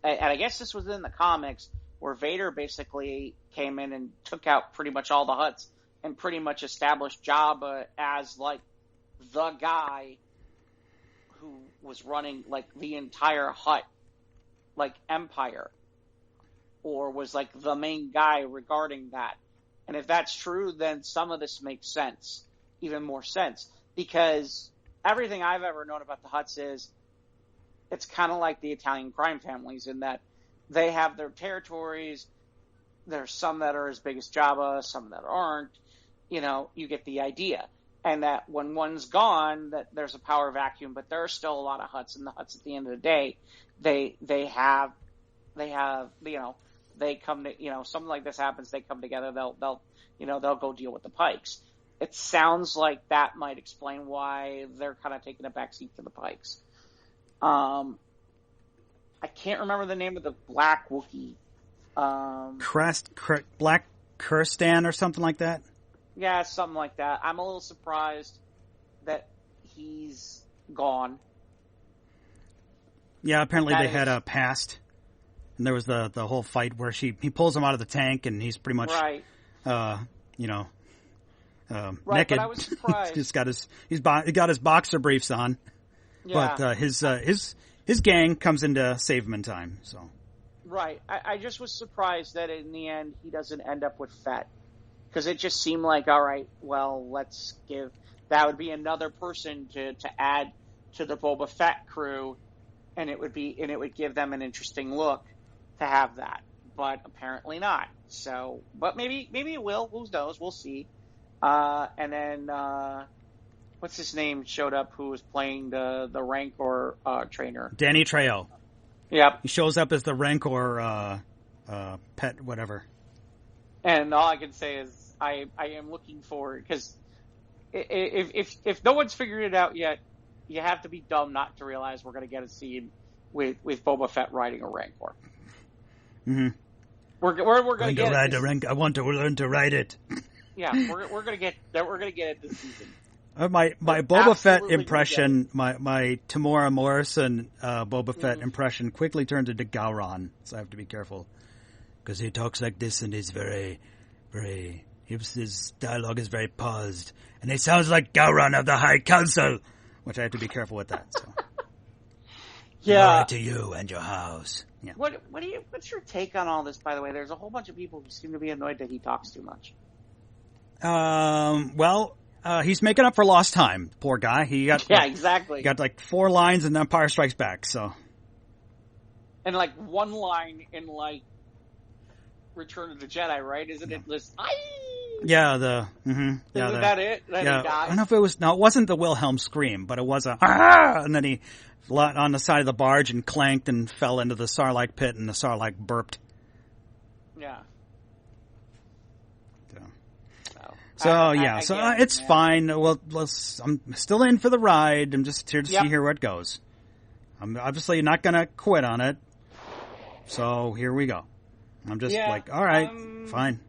and I guess this was in the comics, where Vader basically came in and took out pretty much all the Hutts and pretty much established Jabba as, like, the guy who was running, like, the entire Hutt, like, empire, or was, like, the main guy regarding that. And if that's true, then some of this makes sense, even more sense, because everything I've ever known about the Hutts is it's kind of like the Italian crime families in that they have their territories. There's some that are as big as Jabba, some that aren't. You get the idea. And that when one's gone, that there's a power vacuum, but there are still a lot of Hutts, and the Hutts at the end of the day, they have they come to, something like this happens, they come together, they'll go deal with the Pikes. It sounds like that might explain why they're kind of taking a backseat to the Pikes. I can't remember the name of the Black Wookiee. Black Kurstan or something like that? Yeah, something like that. I'm a little surprised that he's gone. Yeah, apparently they had a past. And there was the whole fight where he pulls him out of the tank and he's pretty much, right. Right, naked. But I was surprised. He got his boxer briefs on. Yeah. But his gang comes in to save him in time. So. Right. I just was surprised that in the end he doesn't end up with Fett. Because it just seemed like, all right, well, that would be another person to add to the Boba Fett crew, and it would give them an interesting look to have that. But apparently not. So, but maybe it will. Who knows? We'll see. And then what's his name showed up? Who was playing the Rancor trainer? Danny Trejo. Yep. He shows up as the Rancor pet, whatever. And all I can say is I am looking forward, because if no one's figured it out yet, you have to be dumb not to realize we're going to get a scene with Boba Fett riding a Rancor. Mm-hmm. We're going to get ride a Rancor. I want to learn to ride it. Yeah, we're going to get that. We're going to get it this season. My Boba Fett impression, my Tamora Morrison Boba Fett impression quickly turned into Gowron, so I have to be careful because he talks like this and he's very, very. His dialogue is very paused, and he sounds like Gowron of the High Council, which I have to be careful with that. So. Yeah. Glory to you and your house. Yeah. What's your take on all this? By the way, there's a whole bunch of people who seem to be annoyed that he talks too much. Well. He's making up for lost time. Poor guy. Exactly. He got like 4 lines in Empire Strikes Back. So, and like 1 line in like Return of the Jedi, right? Isn't it this? Yeah. Isn't that it? Then he dies? I don't know if it was. No, it wasn't the Wilhelm scream, but it was a and then he on the side of the barge and clanked and fell into the Sarlacc pit, and the Sarlacc burped. Yeah. So it's fine. Well, I'm still in for the ride. I'm just here to see where it goes. I'm obviously not going to quit on it. So here we go. I'm just like, all right, fine.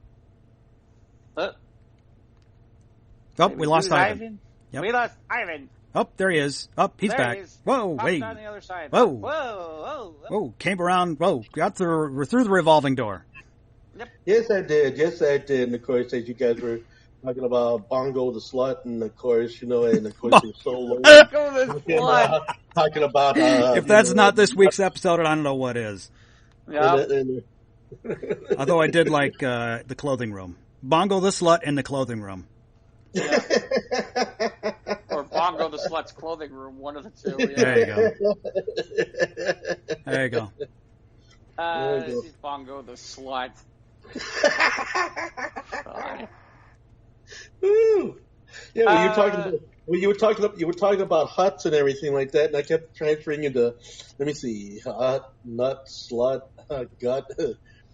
We lost Ivan. Yep. We lost Ivan. Oh, there he is. Oh, he's back. Whoa, wait. On the other side. Whoa. Whoa. Came around. Whoa, we're through the revolving door. Yep. Yes, I did. And of course, as you guys were talking about Bongo the slut, and of course, and of course, you're so low. Talking about if that's not this week's episode, I don't know what is. Yeah. Although I did like the clothing room. Bongo the slut in the clothing room. Yeah. Or Bongo the slut's clothing room, one of the two. Yeah. There you go. This is Bongo the slut. Yeah, you were talking about huts and everything like that, and I kept transferring into, let me see, hut, nut, slut, gut,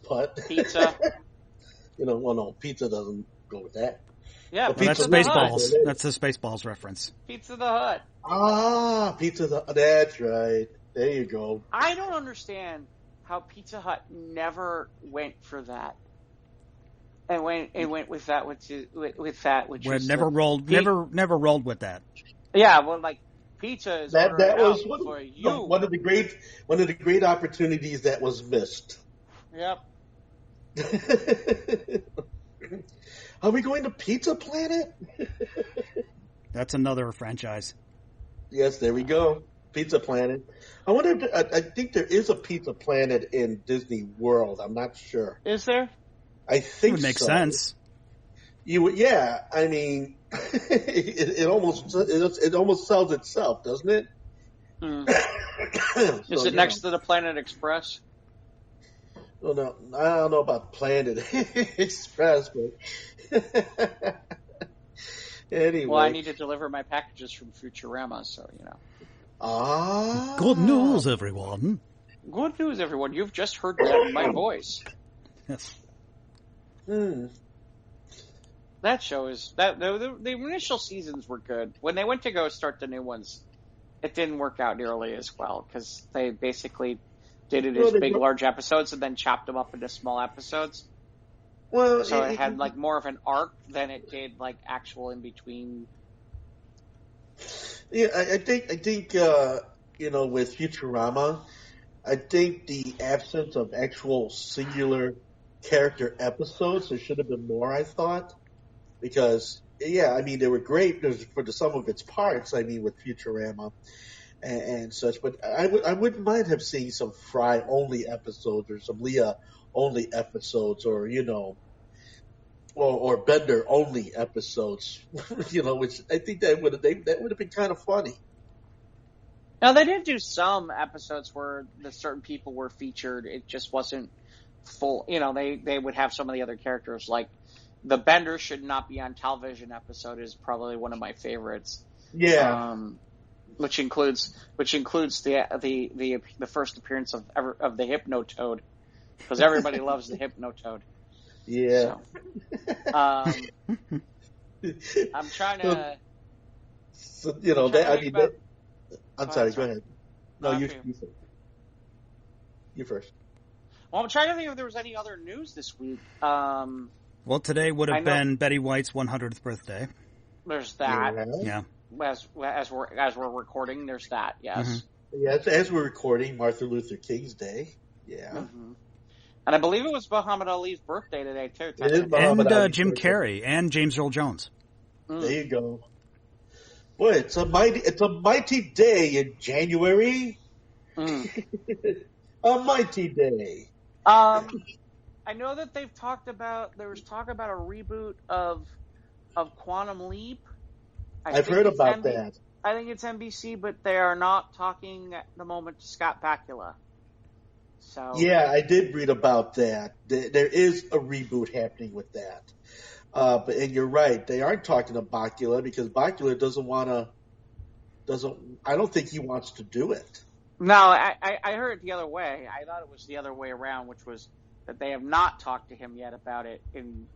putt, pizza. No, pizza doesn't go with that. Yeah, well, that's Spaceballs. That's the Spaceballs reference. Pizza the Hut. Pizza the. That's right. There you go. I don't understand how Pizza Hut never went for that. And went with that, which never rolled with that. Yeah, well, like pizza is that was one of the great opportunities that was missed. Yep. Are we going to Pizza Planet? That's another franchise. Yes, there we go. Pizza Planet. I wonder. I think there is a Pizza Planet in Disney World. I'm not sure. Is there? I think it would make so. sense. Yeah. I mean, it almost sells itself, doesn't it? Mm. Is it next to the Planet Express? Well, no, I don't know about Planet Express, but anyway. Well, I need to deliver my packages from Futurama, so Good news, everyone. Good news, everyone. You've just heard my voice. Yes. That show is that the initial seasons were good. When they went to go start the new ones, it didn't work out nearly as well because they basically did it as big, large episodes and then chopped them up into small episodes. Well, so it had like more of an arc than it did like actual in between. Yeah, I think with Futurama, I think the absence of actual singular character episodes, there should have been more, I thought. Because, yeah, I mean, they were great for the sum of its parts, I mean, with Futurama and such. But I wouldn't mind have seen some Fry only episodes or some Leah only episodes or, or Bender only episodes, which I think that would have been kind of funny. Now they did do some episodes where the certain people were featured. It just wasn't full. They would have some of the other characters. Like the Bender should not be on television episode is probably one of my favorites. Yeah. Which includes the first appearance of the Hypnotoad, because everybody loves the Hypnotoad. Yeah. So, I'm trying to. So I'm sorry. Go ahead. No, you first. You first. Well, I'm trying to think if there was any other news this week. Well, today would have been Betty White's 100th birthday. There's that. Yeah. As we're recording, there's that. Yes. Mm-hmm. Yeah, as we're recording, Martin Luther King's Day. Yeah. Mm-hmm. And I believe it was Muhammad Ali's birthday today too. And Jim Carrey and James Earl Jones. There you go. Boy, it's a mighty day in January. A mighty day. I know that there was talk about a reboot of Quantum Leap. I've heard about that. I think it's NBC, but they are not talking at the moment to Scott Bakula. So yeah, I did read about that. There is a reboot happening with that. And you're right, they aren't talking to Bakula because Bakula I don't think he wants to do it. No, I heard it the other way. I thought it was the other way around, which was that they have not talked to him yet about it in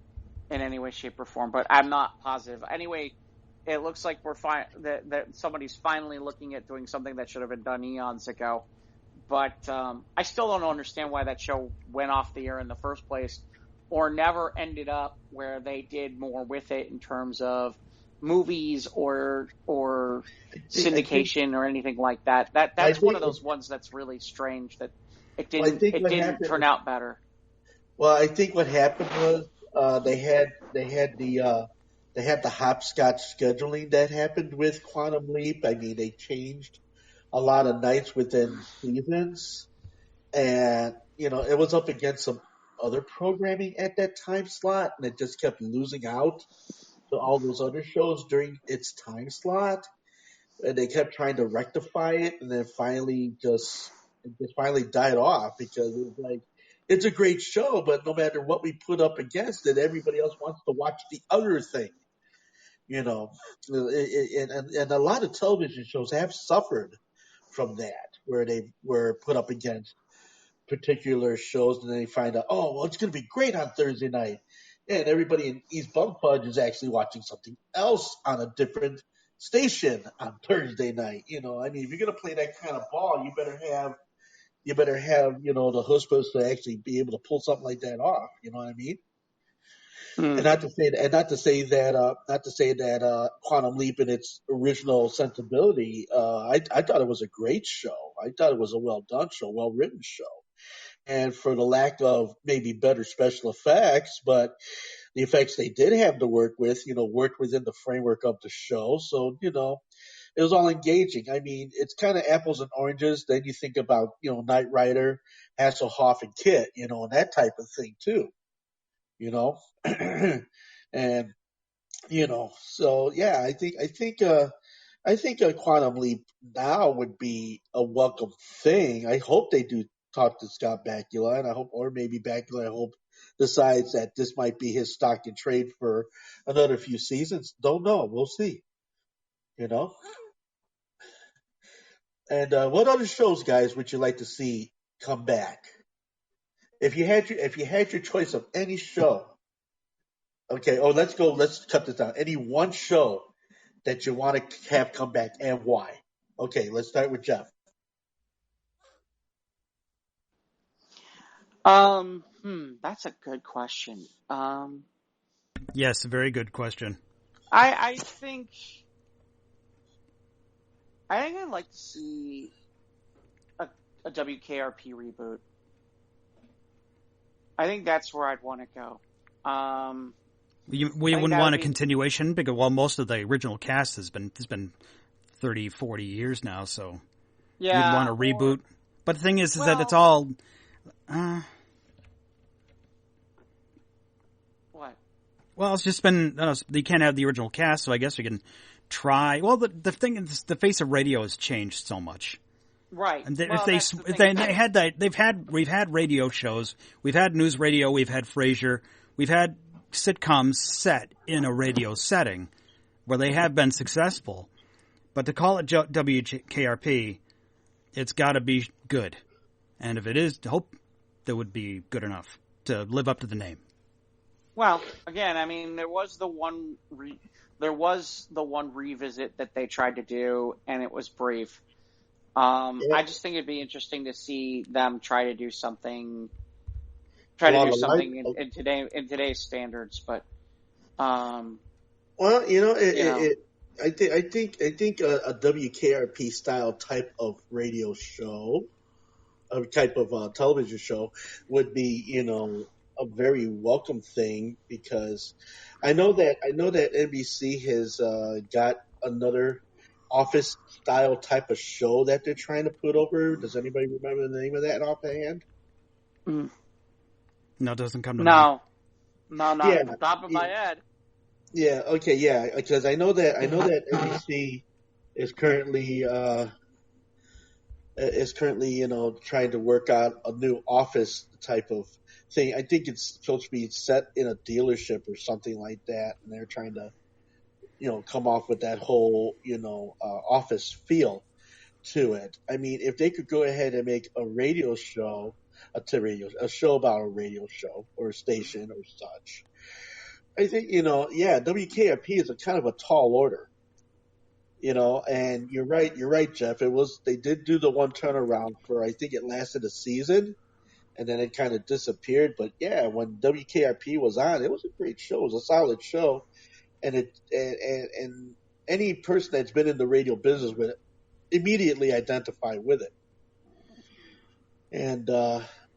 any way, shape, or form. But I'm not positive. Anyway, it looks like that somebody's finally looking at doing something that should have been done eons ago. But I still don't understand why that show went off the air in the first place, or never ended up where they did more with it in terms of movies or syndication or anything like that. That's one of those ones that's really strange that it didn't turn out better. Well, I think what happened was they had the hopscotch scheduling that happened with Quantum Leap. I mean, they changed a lot of nights within seasons, and it was up against some other programming at that time slot, and it just kept losing out to all those other shows during its time slot, and they kept trying to rectify it, and then finally it finally died off because it was like, it's a great show, but no matter what we put up against it, everybody else wants to watch the other thing. And a lot of television shows have suffered from that, where they were put up against particular shows, and then they find out, oh, well, it's going to be great on Thursday night, and everybody in East Bunk Fudge is actually watching something else on a different station on Thursday night. I mean, if you're going to play that kind of ball, you better have the chutzpah to actually be able to pull something like that off. You know what I mean? And not to say that Quantum Leap in its original sensibility, I thought it was a great show. I thought it was a well done show, well written show. And for the lack of maybe better special effects, but the effects they did have to work with, worked within the framework of the show. So, it was all engaging. I mean, it's kind of apples and oranges. Then you think about, Knight Rider, Hasselhoff, and Kit, and that type of thing too. And so yeah, I think a Quantum Leap now would be a welcome thing. I hope they do talk to Scott Bakula, and or maybe Bakula, I hope, decides that this might be his stock in trade for another few seasons. Don't know. We'll see. And what other shows, guys, would you like to see come back? If you had your choice of any show, okay. Oh, let's cut this down. Any one show that you want to have come back and why? Okay, let's start with Jeff. That's a good question. Yes, very good question. I think I'd like to see a WKRP reboot. I think that's where I'd want to go. We wouldn't want a continuation because most of the original cast has been 30, 40 years now, so you'd want a reboot. But the thing is that it's all. What? Well, it's just been. You can't have the original cast, so I guess we can try. Well, the thing is, the face of radio has changed so much. Right. And we've had radio shows, we've had news radio, we've had Frasier, we've had sitcoms set in a radio setting where they have been successful. But to call it WKRP, it's got to be good. And if it is, I hope that would be good enough to live up to the name. Well, again, I mean, there was the one revisit that they tried to do, and it was brief. I just think it'd be interesting to see them try to do something in today's standards. But, well, I think a WKRP style type of radio show, a type of television show, would be a very welcome thing, because I know that NBC has got another office style type of show that they're trying to put over. Does anybody remember the name of that offhand? No, it doesn't come to mind. No, not at the top of my head. Yeah, okay, yeah, because I know that NBC is currently trying to work out a new office type of thing. I think it's supposed to be set in a dealership or something like that, and they're trying to come off with that whole, office feel to it. I mean, if they could go ahead and make a radio show, a show about a radio show or a station or such, I think, WKRP is a kind of a tall order, and you're right, Jeff. They did do the one turnaround for, I think it lasted a season, and then it kind of disappeared. But yeah, when WKRP was on, it was a great show. It was a solid show. And any person that's been in the radio business would immediately identify with it. And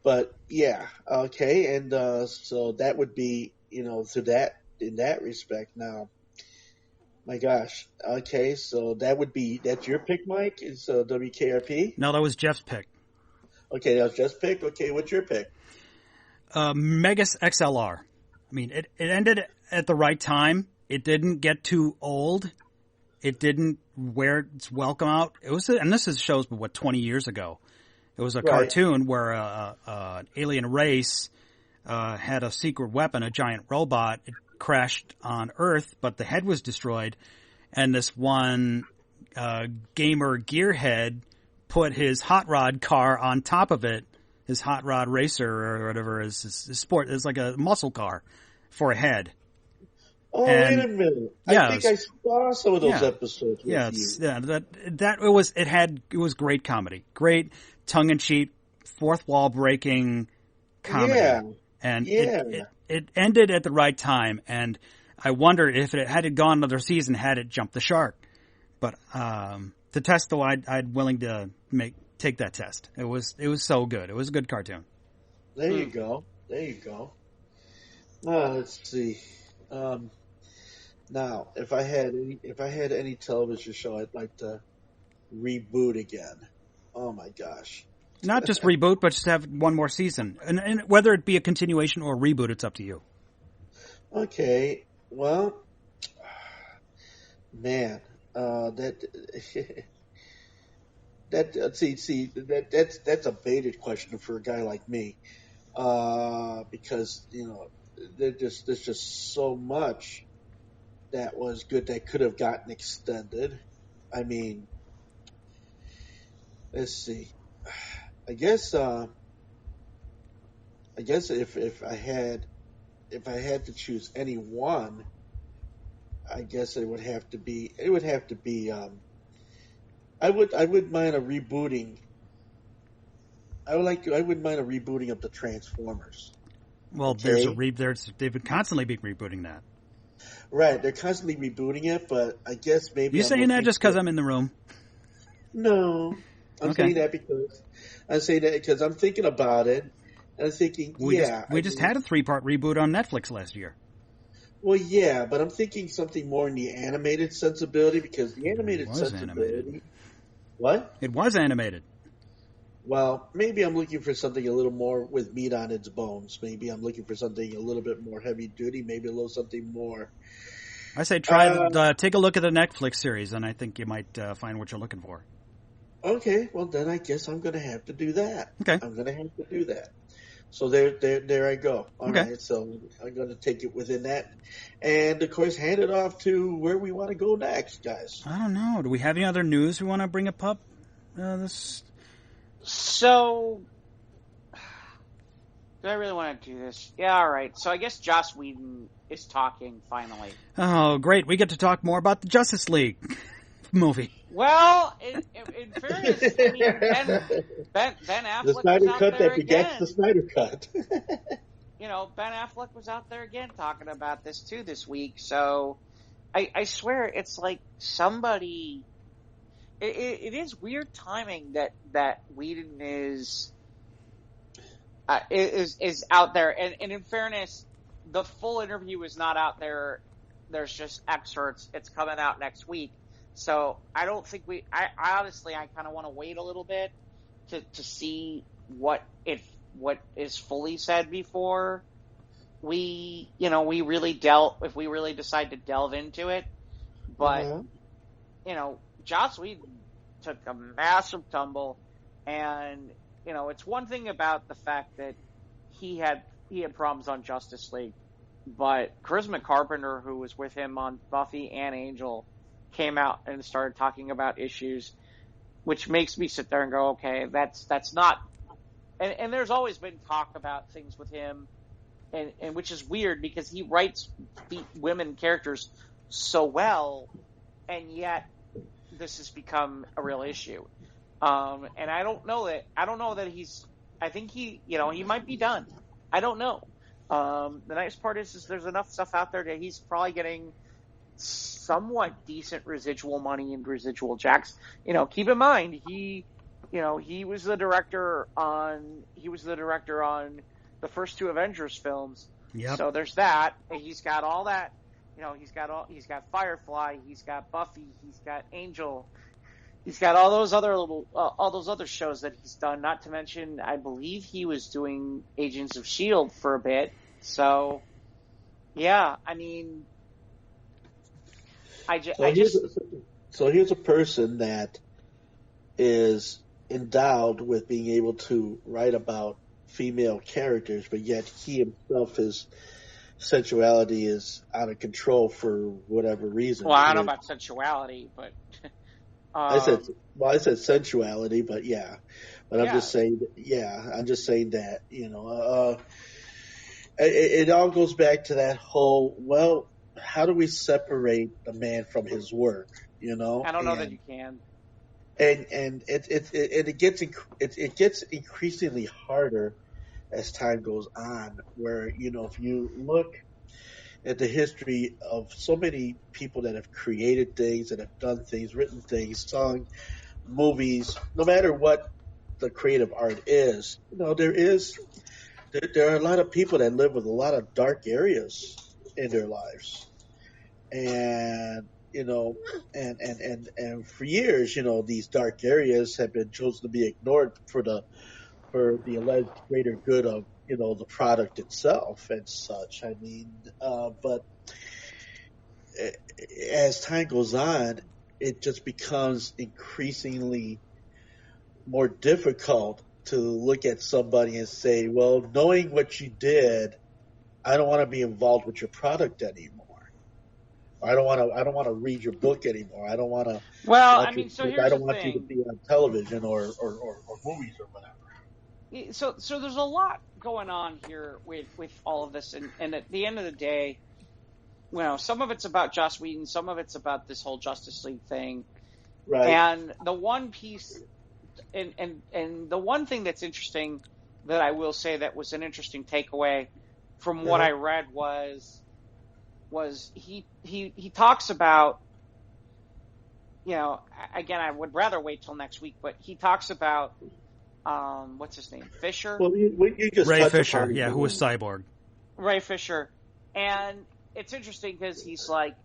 but yeah, okay, and so that would be to that in that respect. Now, my gosh, okay, so that's your pick, Mike? Is WKRP? No, that was Jeff's pick. Okay, that was Jeff's pick. Okay, what's your pick? Megas XLR. I mean, it ended at the right time. It didn't get too old. It didn't wear its welcome out. And this shows 20 years ago. It was a cartoon where an alien race had a secret weapon, a giant robot. It crashed on Earth, but the head was destroyed. And this one gamer gearhead put his hot rod car on top of it, his hot rod racer or whatever, his sport. It's like a muscle car for a head. Oh, wait a minute! I think I saw some of those episodes. It was great comedy, great tongue in cheek, fourth wall breaking comedy, and it ended at the right time. And I wonder if it had gone another season, had it jumped the shark. But to test though, I'd willing to take that test. It was so good. It was a good cartoon. There you go. Let's see. Now, if I had any television show I'd like to reboot again, oh my gosh! Not just reboot, but just have one more season, and whether it be a continuation or a reboot, it's up to you. Okay, well, man, that's a baited question for a guy like me, because there's just so much that was good that could have gotten extended. I mean, let's see. I guess I guess if I had to choose any one, I guess it would have to be I would mind a rebooting. I wouldn't mind a rebooting of the Transformers. Well, Okay? they've been constantly been rebooting that. Right, they're constantly rebooting it, but I guess maybe You I'm saying that looking just because I'm in the room? No, I'm Okay. saying that because I'm thinking about it, and I'm thinking, We yeah, just had a 3-part reboot on Netflix last year. well, yeah, but I'm thinking something more in the animated sensibility because the It animated was animated. sensibility. What? It was animated. Well, maybe I'm looking for something a little more with meat on its bones. Maybe I'm looking for something a little bit more heavy duty. Maybe a little something more. I say take a look at the Netflix series, and I think you might find what you're looking for. Okay, well then I guess I'm going to have to do that. Okay. I'm going to have to do that. So there I go. All Okay. right, so I'm going to take it within that, and of course hand it off to where we want to go next, guys. I don't know. Do we have any other news we want to bring up? So, do I really want to do this? Yeah, all right. So I guess Joss Whedon is talking finally. Oh, great! We get to talk more about the Justice League movie. Well, in fairness, I mean, Ben Affleck The Snyder was out cut there that begets again. the Snyder cut. You know, Ben Affleck was out there again talking about this too this week. So, I swear it's like somebody. It is weird timing that Whedon is out there, and in fairness, the full interview is not out there. There's just excerpts. It's coming out next week. So I don't think I honestly, I kind of want to wait a little bit to see what is fully said before we really if we really decide to delve into it. But, Joss Whedon took a massive tumble, and, it's one thing about the fact that he had problems on Justice League, but Charisma Carpenter, who was with him on Buffy and Angel, came out and started talking about issues, which makes me sit there and go, okay, that's not, and there's always been talk about things with him, and which is weird because he writes women characters so well, and yet this has become a real issue. And I don't know that I think he might be done. I don't know. The nice part is there's enough stuff out there that he's probably getting somewhat decent residual money and residual checks. Keep in mind, he was the director on the first 2 Avengers films. Yep. So there's that. And he's got all that. He's got Firefly, he's got Buffy, he's got Angel, he's got all those other shows that he's done. Not to mention, I believe he was doing Agents of S.H.I.E.L.D. for a bit. So, yeah, I mean, So here's a person that is endowed with being able to write about female characters, but yet he himself is sensuality is out of control for whatever reason. Well, I don't know about sensuality, but I said sensuality, but yeah. But I'm just saying, that it all goes back to that whole. Well, how do we separate the man from his work? I don't know that you can. And it gets increasingly harder as time goes on, where, if you look at the history of so many people that have created things, that have done things, written things, sung, movies, no matter what the creative art is, there are a lot of people that live with a lot of dark areas in their lives. And, and for years, these dark areas have been chosen to be ignored for the alleged greater good of, the product itself and such. I mean, but as time goes on, it just becomes increasingly more difficult to look at somebody and say, well, knowing what you did, I don't want to be involved with your product anymore. I don't want to read your book anymore. I don't want to. Well, I mean, so here's I don't the want thing. you to be on television or movies or whatever. So there's a lot going on here with all of this, and at the end of the day, some of it's about Joss Whedon, some of it's about this whole Justice League thing, Right. and the one piece, and the one thing that's interesting that I will say that was an interesting takeaway from what I read was he talks about, again, I would rather wait till next week, but he talks about, what's his name? Fisher? Well, you just Ray Fisher, who was Cyborg. Ray Fisher. And it's interesting because he's like,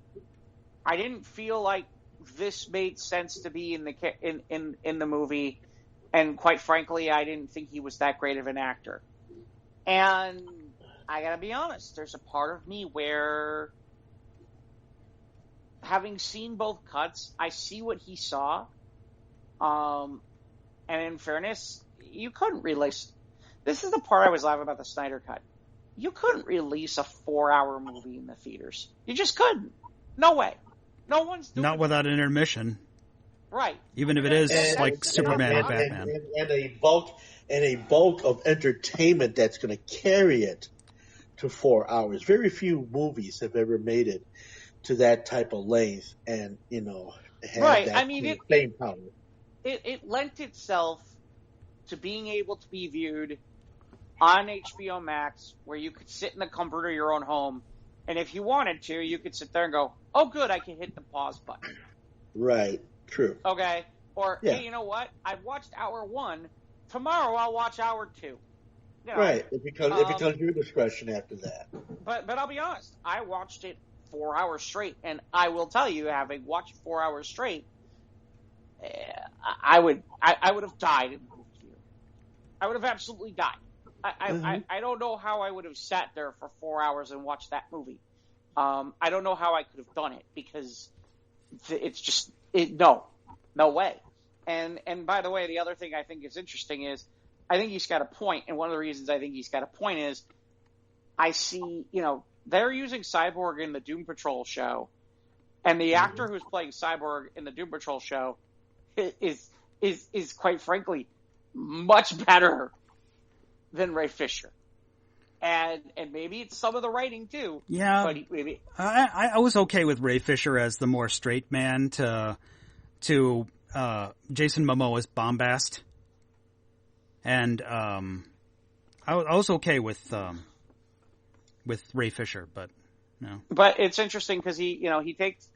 I didn't feel like this made sense to be in the movie, and quite frankly, I didn't think he was that great of an actor. And I gotta be honest, there's a part of me where, having seen both cuts, I see what he saw. And in fairness, you couldn't release. This is the part I was laughing about the Snyder Cut. You couldn't release a 4-hour movie in the theaters. You just couldn't. No way. No one's doing Not without intermission. Right. Even if it is like Superman and Batman. And a bulk of entertainment that's going to carry it to 4 hours. Very few movies have ever made it to that type of length and, have right. that I mean, same power. It lent itself to being able to be viewed on HBO Max, where you could sit in the comfort of your own home, and if you wanted to, you could sit there and go, oh, good, I can hit the pause button. Right. True. Okay? Or, hey, you know what? I've watched hour 1. Tomorrow I'll watch hour 2. Right. It becomes your discretion after that. But I'll be honest. I watched it 4 hours straight, and I will tell you, having watched 4 hours straight, I would have died in the movie theater. I would have absolutely died. I don't know how I would have sat there for 4 hours and watched that movie. I don't know how I could have done it, because it's just no way. And by the way, the other thing I think is interesting is I think he's got a point, and one of the reasons I think he's got a point is I see, they're using Cyborg in the Doom Patrol show, and the actor who's playing Cyborg in the Doom Patrol show is quite frankly much better than Ray Fisher. And maybe it's some of the writing too. Yeah, but maybe I was okay with Ray Fisher as the more straight man to Jason Momoa's bombast, and I was okay with Ray Fisher, but no. But it's interesting because he takes,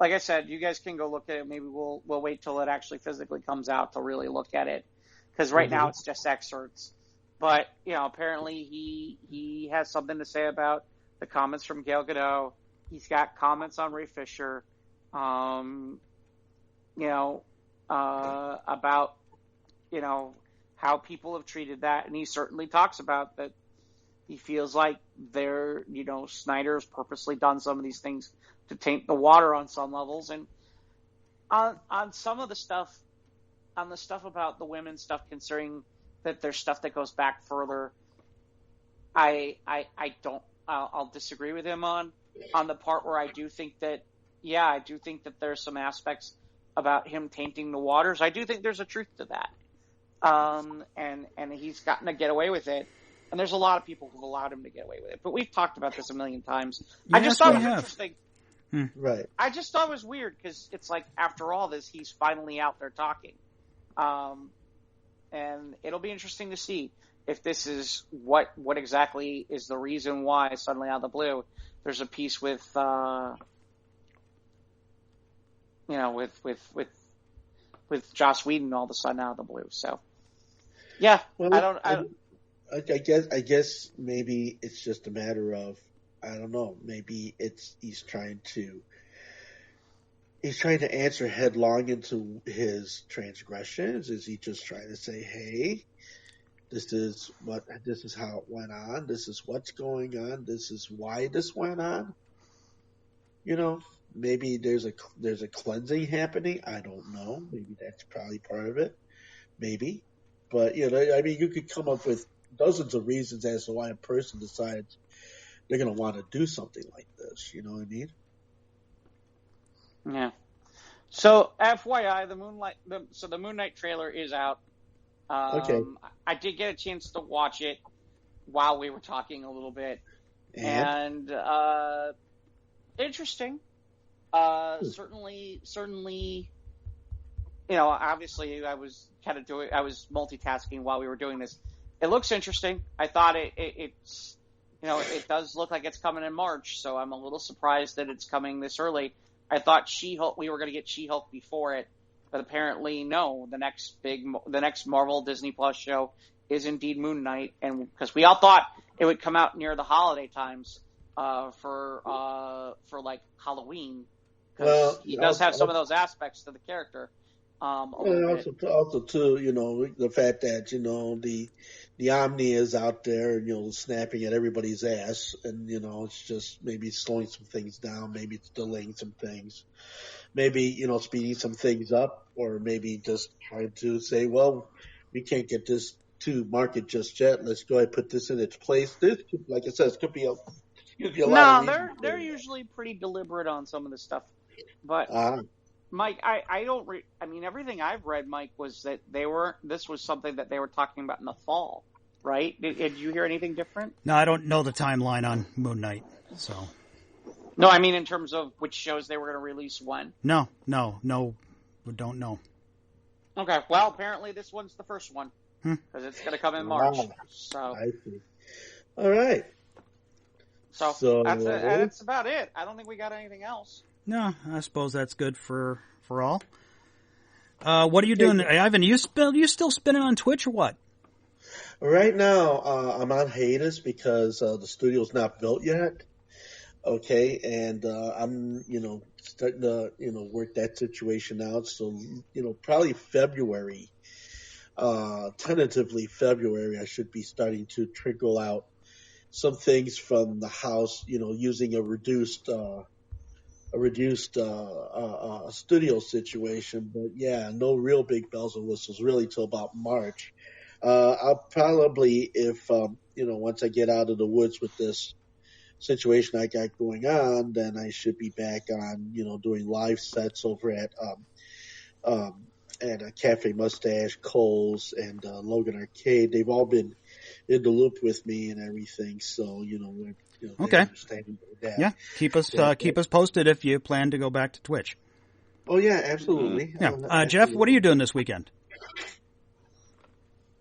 like I said, you guys can go look at it. Maybe we'll wait till it actually physically comes out to really look at it, because right now it's just excerpts. But, apparently he has something to say about the comments from Gal Gadot. He's got comments on Ray Fisher, about, how people have treated that. And he certainly talks about that. He feels like Snyder's purposely done some of these things to taint the water on some levels. And on some of the stuff, on the stuff about the women stuff, considering that there's stuff that goes back further, I'll disagree with him on the part where I do think that there's some aspects about him tainting the waters. I do think there's a truth to that. And he's gotten to get away with it. And there's a lot of people who've allowed him to get away with it. But we've talked about this a million times. Yes, I just thought it was interesting. Right. I just thought it was weird because it's like, after all this, he's finally out there talking. And it'll be interesting to see if this is what exactly is the reason why suddenly out of the blue there's a piece with with Joss Whedon all of a sudden out of the blue. So yeah, well, I guess maybe it's just a matter of, I don't know, maybe he's trying to answer headlong into his transgressions. Is he just trying to say, hey, this is how it went on, this is what's going on, this is why this went on? Maybe there's a cleansing happening. I don't know. Maybe that's probably part of it. Maybe. But you could come up with dozens of reasons as to why a person decides they're going to want to do something like this. You know what I mean? Yeah. So FYI, the Moon Knight trailer is out. Okay. I did get a chance to watch it while we were talking a little bit, and interesting. Certainly, obviously I was multitasking while we were doing this. It looks interesting. I thought it's, it does look like it's coming in March, so I'm a little surprised that it's coming this early. I thought She-Hulk, we were going to get She-Hulk before it, but apparently no. The next Marvel Disney Plus show is indeed Moon Knight, and because we all thought it would come out near the holiday times, for like Halloween. Well, he does have some of those aspects to the character. Also too, the fact that, the Omni is out there, snapping at everybody's ass, and, it's just maybe slowing some things down, maybe it's delaying some things, maybe, speeding some things up, or maybe just trying to say, well, we can't get this to market just yet. Let's go ahead and put this in its place. This, like I said, could be a lot of reasons. They're usually pretty deliberate on some of this stuff, but Mike, I don't. I mean, everything I've read, Mike, was that this was something that they were talking about in the fall, right? Did you hear anything different? No, I don't know the timeline on Moon Knight, so. No, I mean in terms of which shows they were going to release when. No, we don't know. Okay, well, apparently this one's the first one because it's going to come in March. So I see. All right. So that's about it. I don't think we got anything else. No, I suppose that's good for all. What are you doing, Ivan? You still spinning on Twitch or what? Right now, I'm on hiatus because the studio's not built yet. Okay, and I'm starting to work that situation out. So probably February, tentatively February, I should be starting to trickle out some things from the house. Using a reduced studio situation, but yeah, no real big bells and whistles really till about March. I'll probably, if once I get out of the woods with this situation I got going on, then I should be back on, doing live sets over at Cafe Mustache, Cole's, and Logan Arcade. They've all been in the loop with me and everything, so okay. That. Yeah, keep us posted if you plan to go back to Twitch. Oh yeah, absolutely. Yeah, Jeff, what are you doing this weekend?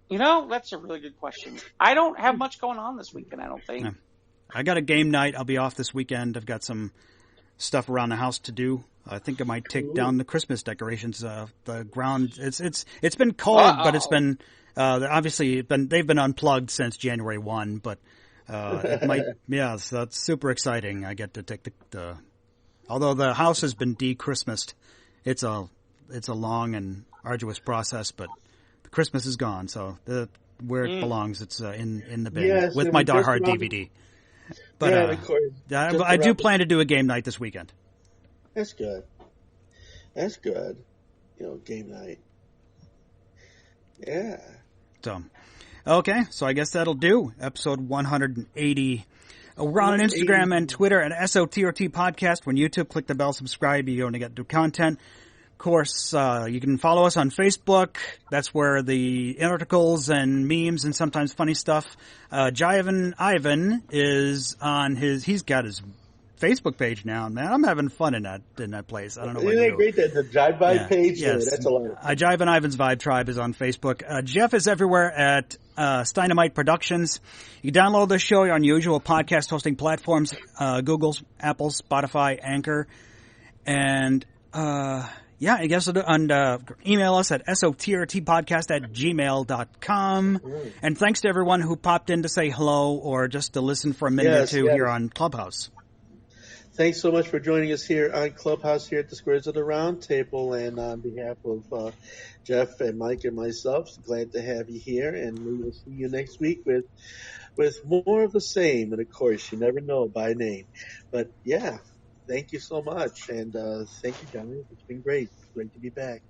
That's a really good question. I don't have much going on this weekend, I don't think. Yeah. I got a game night. I'll be off this weekend. I've got some stuff around the house to do. I think I might take down the Christmas decorations. The ground, it's been cold, but it's been obviously they've been unplugged since January 1, but it might, so that's super exciting. I get to take although the house has been de-Christmased, it's a long and arduous process, but the Christmas is gone, so where it belongs, it's in the bin with my Die Hard DVD. But I do plan to do a game night this weekend. That's good. Game night. Yeah. So, okay, so I guess that'll do. Episode 180. We're on Instagram and Twitter at SOTRT Podcast. When YouTube, click the bell, subscribe. You're going to get new content. Of course, you can follow us on Facebook. That's where the articles and memes and sometimes funny stuff. Jivan Ivan is on he's got his Facebook page now, man. I'm having fun in that place. I don't know what Isn't that great? The Jive Vibe page? Yes. That's a lot. Jive Ivan's Vibe Tribe is on Facebook. Jeff is everywhere at Steinamite Productions. You can download the show on usual podcast hosting platforms, Google, Apple, Spotify, Anchor. And, I guess, email us at sotrtpodcast@gmail.com. And thanks to everyone who popped in to say hello or just to listen for a minute or two here on Clubhouse. Thanks so much for joining us here on Clubhouse here at the Squares of the Round Table. And on behalf of Jeff and Mike and myself, glad to have you here. And we will see you next week with more of the same. And, of course, you never know by name. But, yeah. Thank you so much, and thank you, Johnny. It's been great. Great to be back.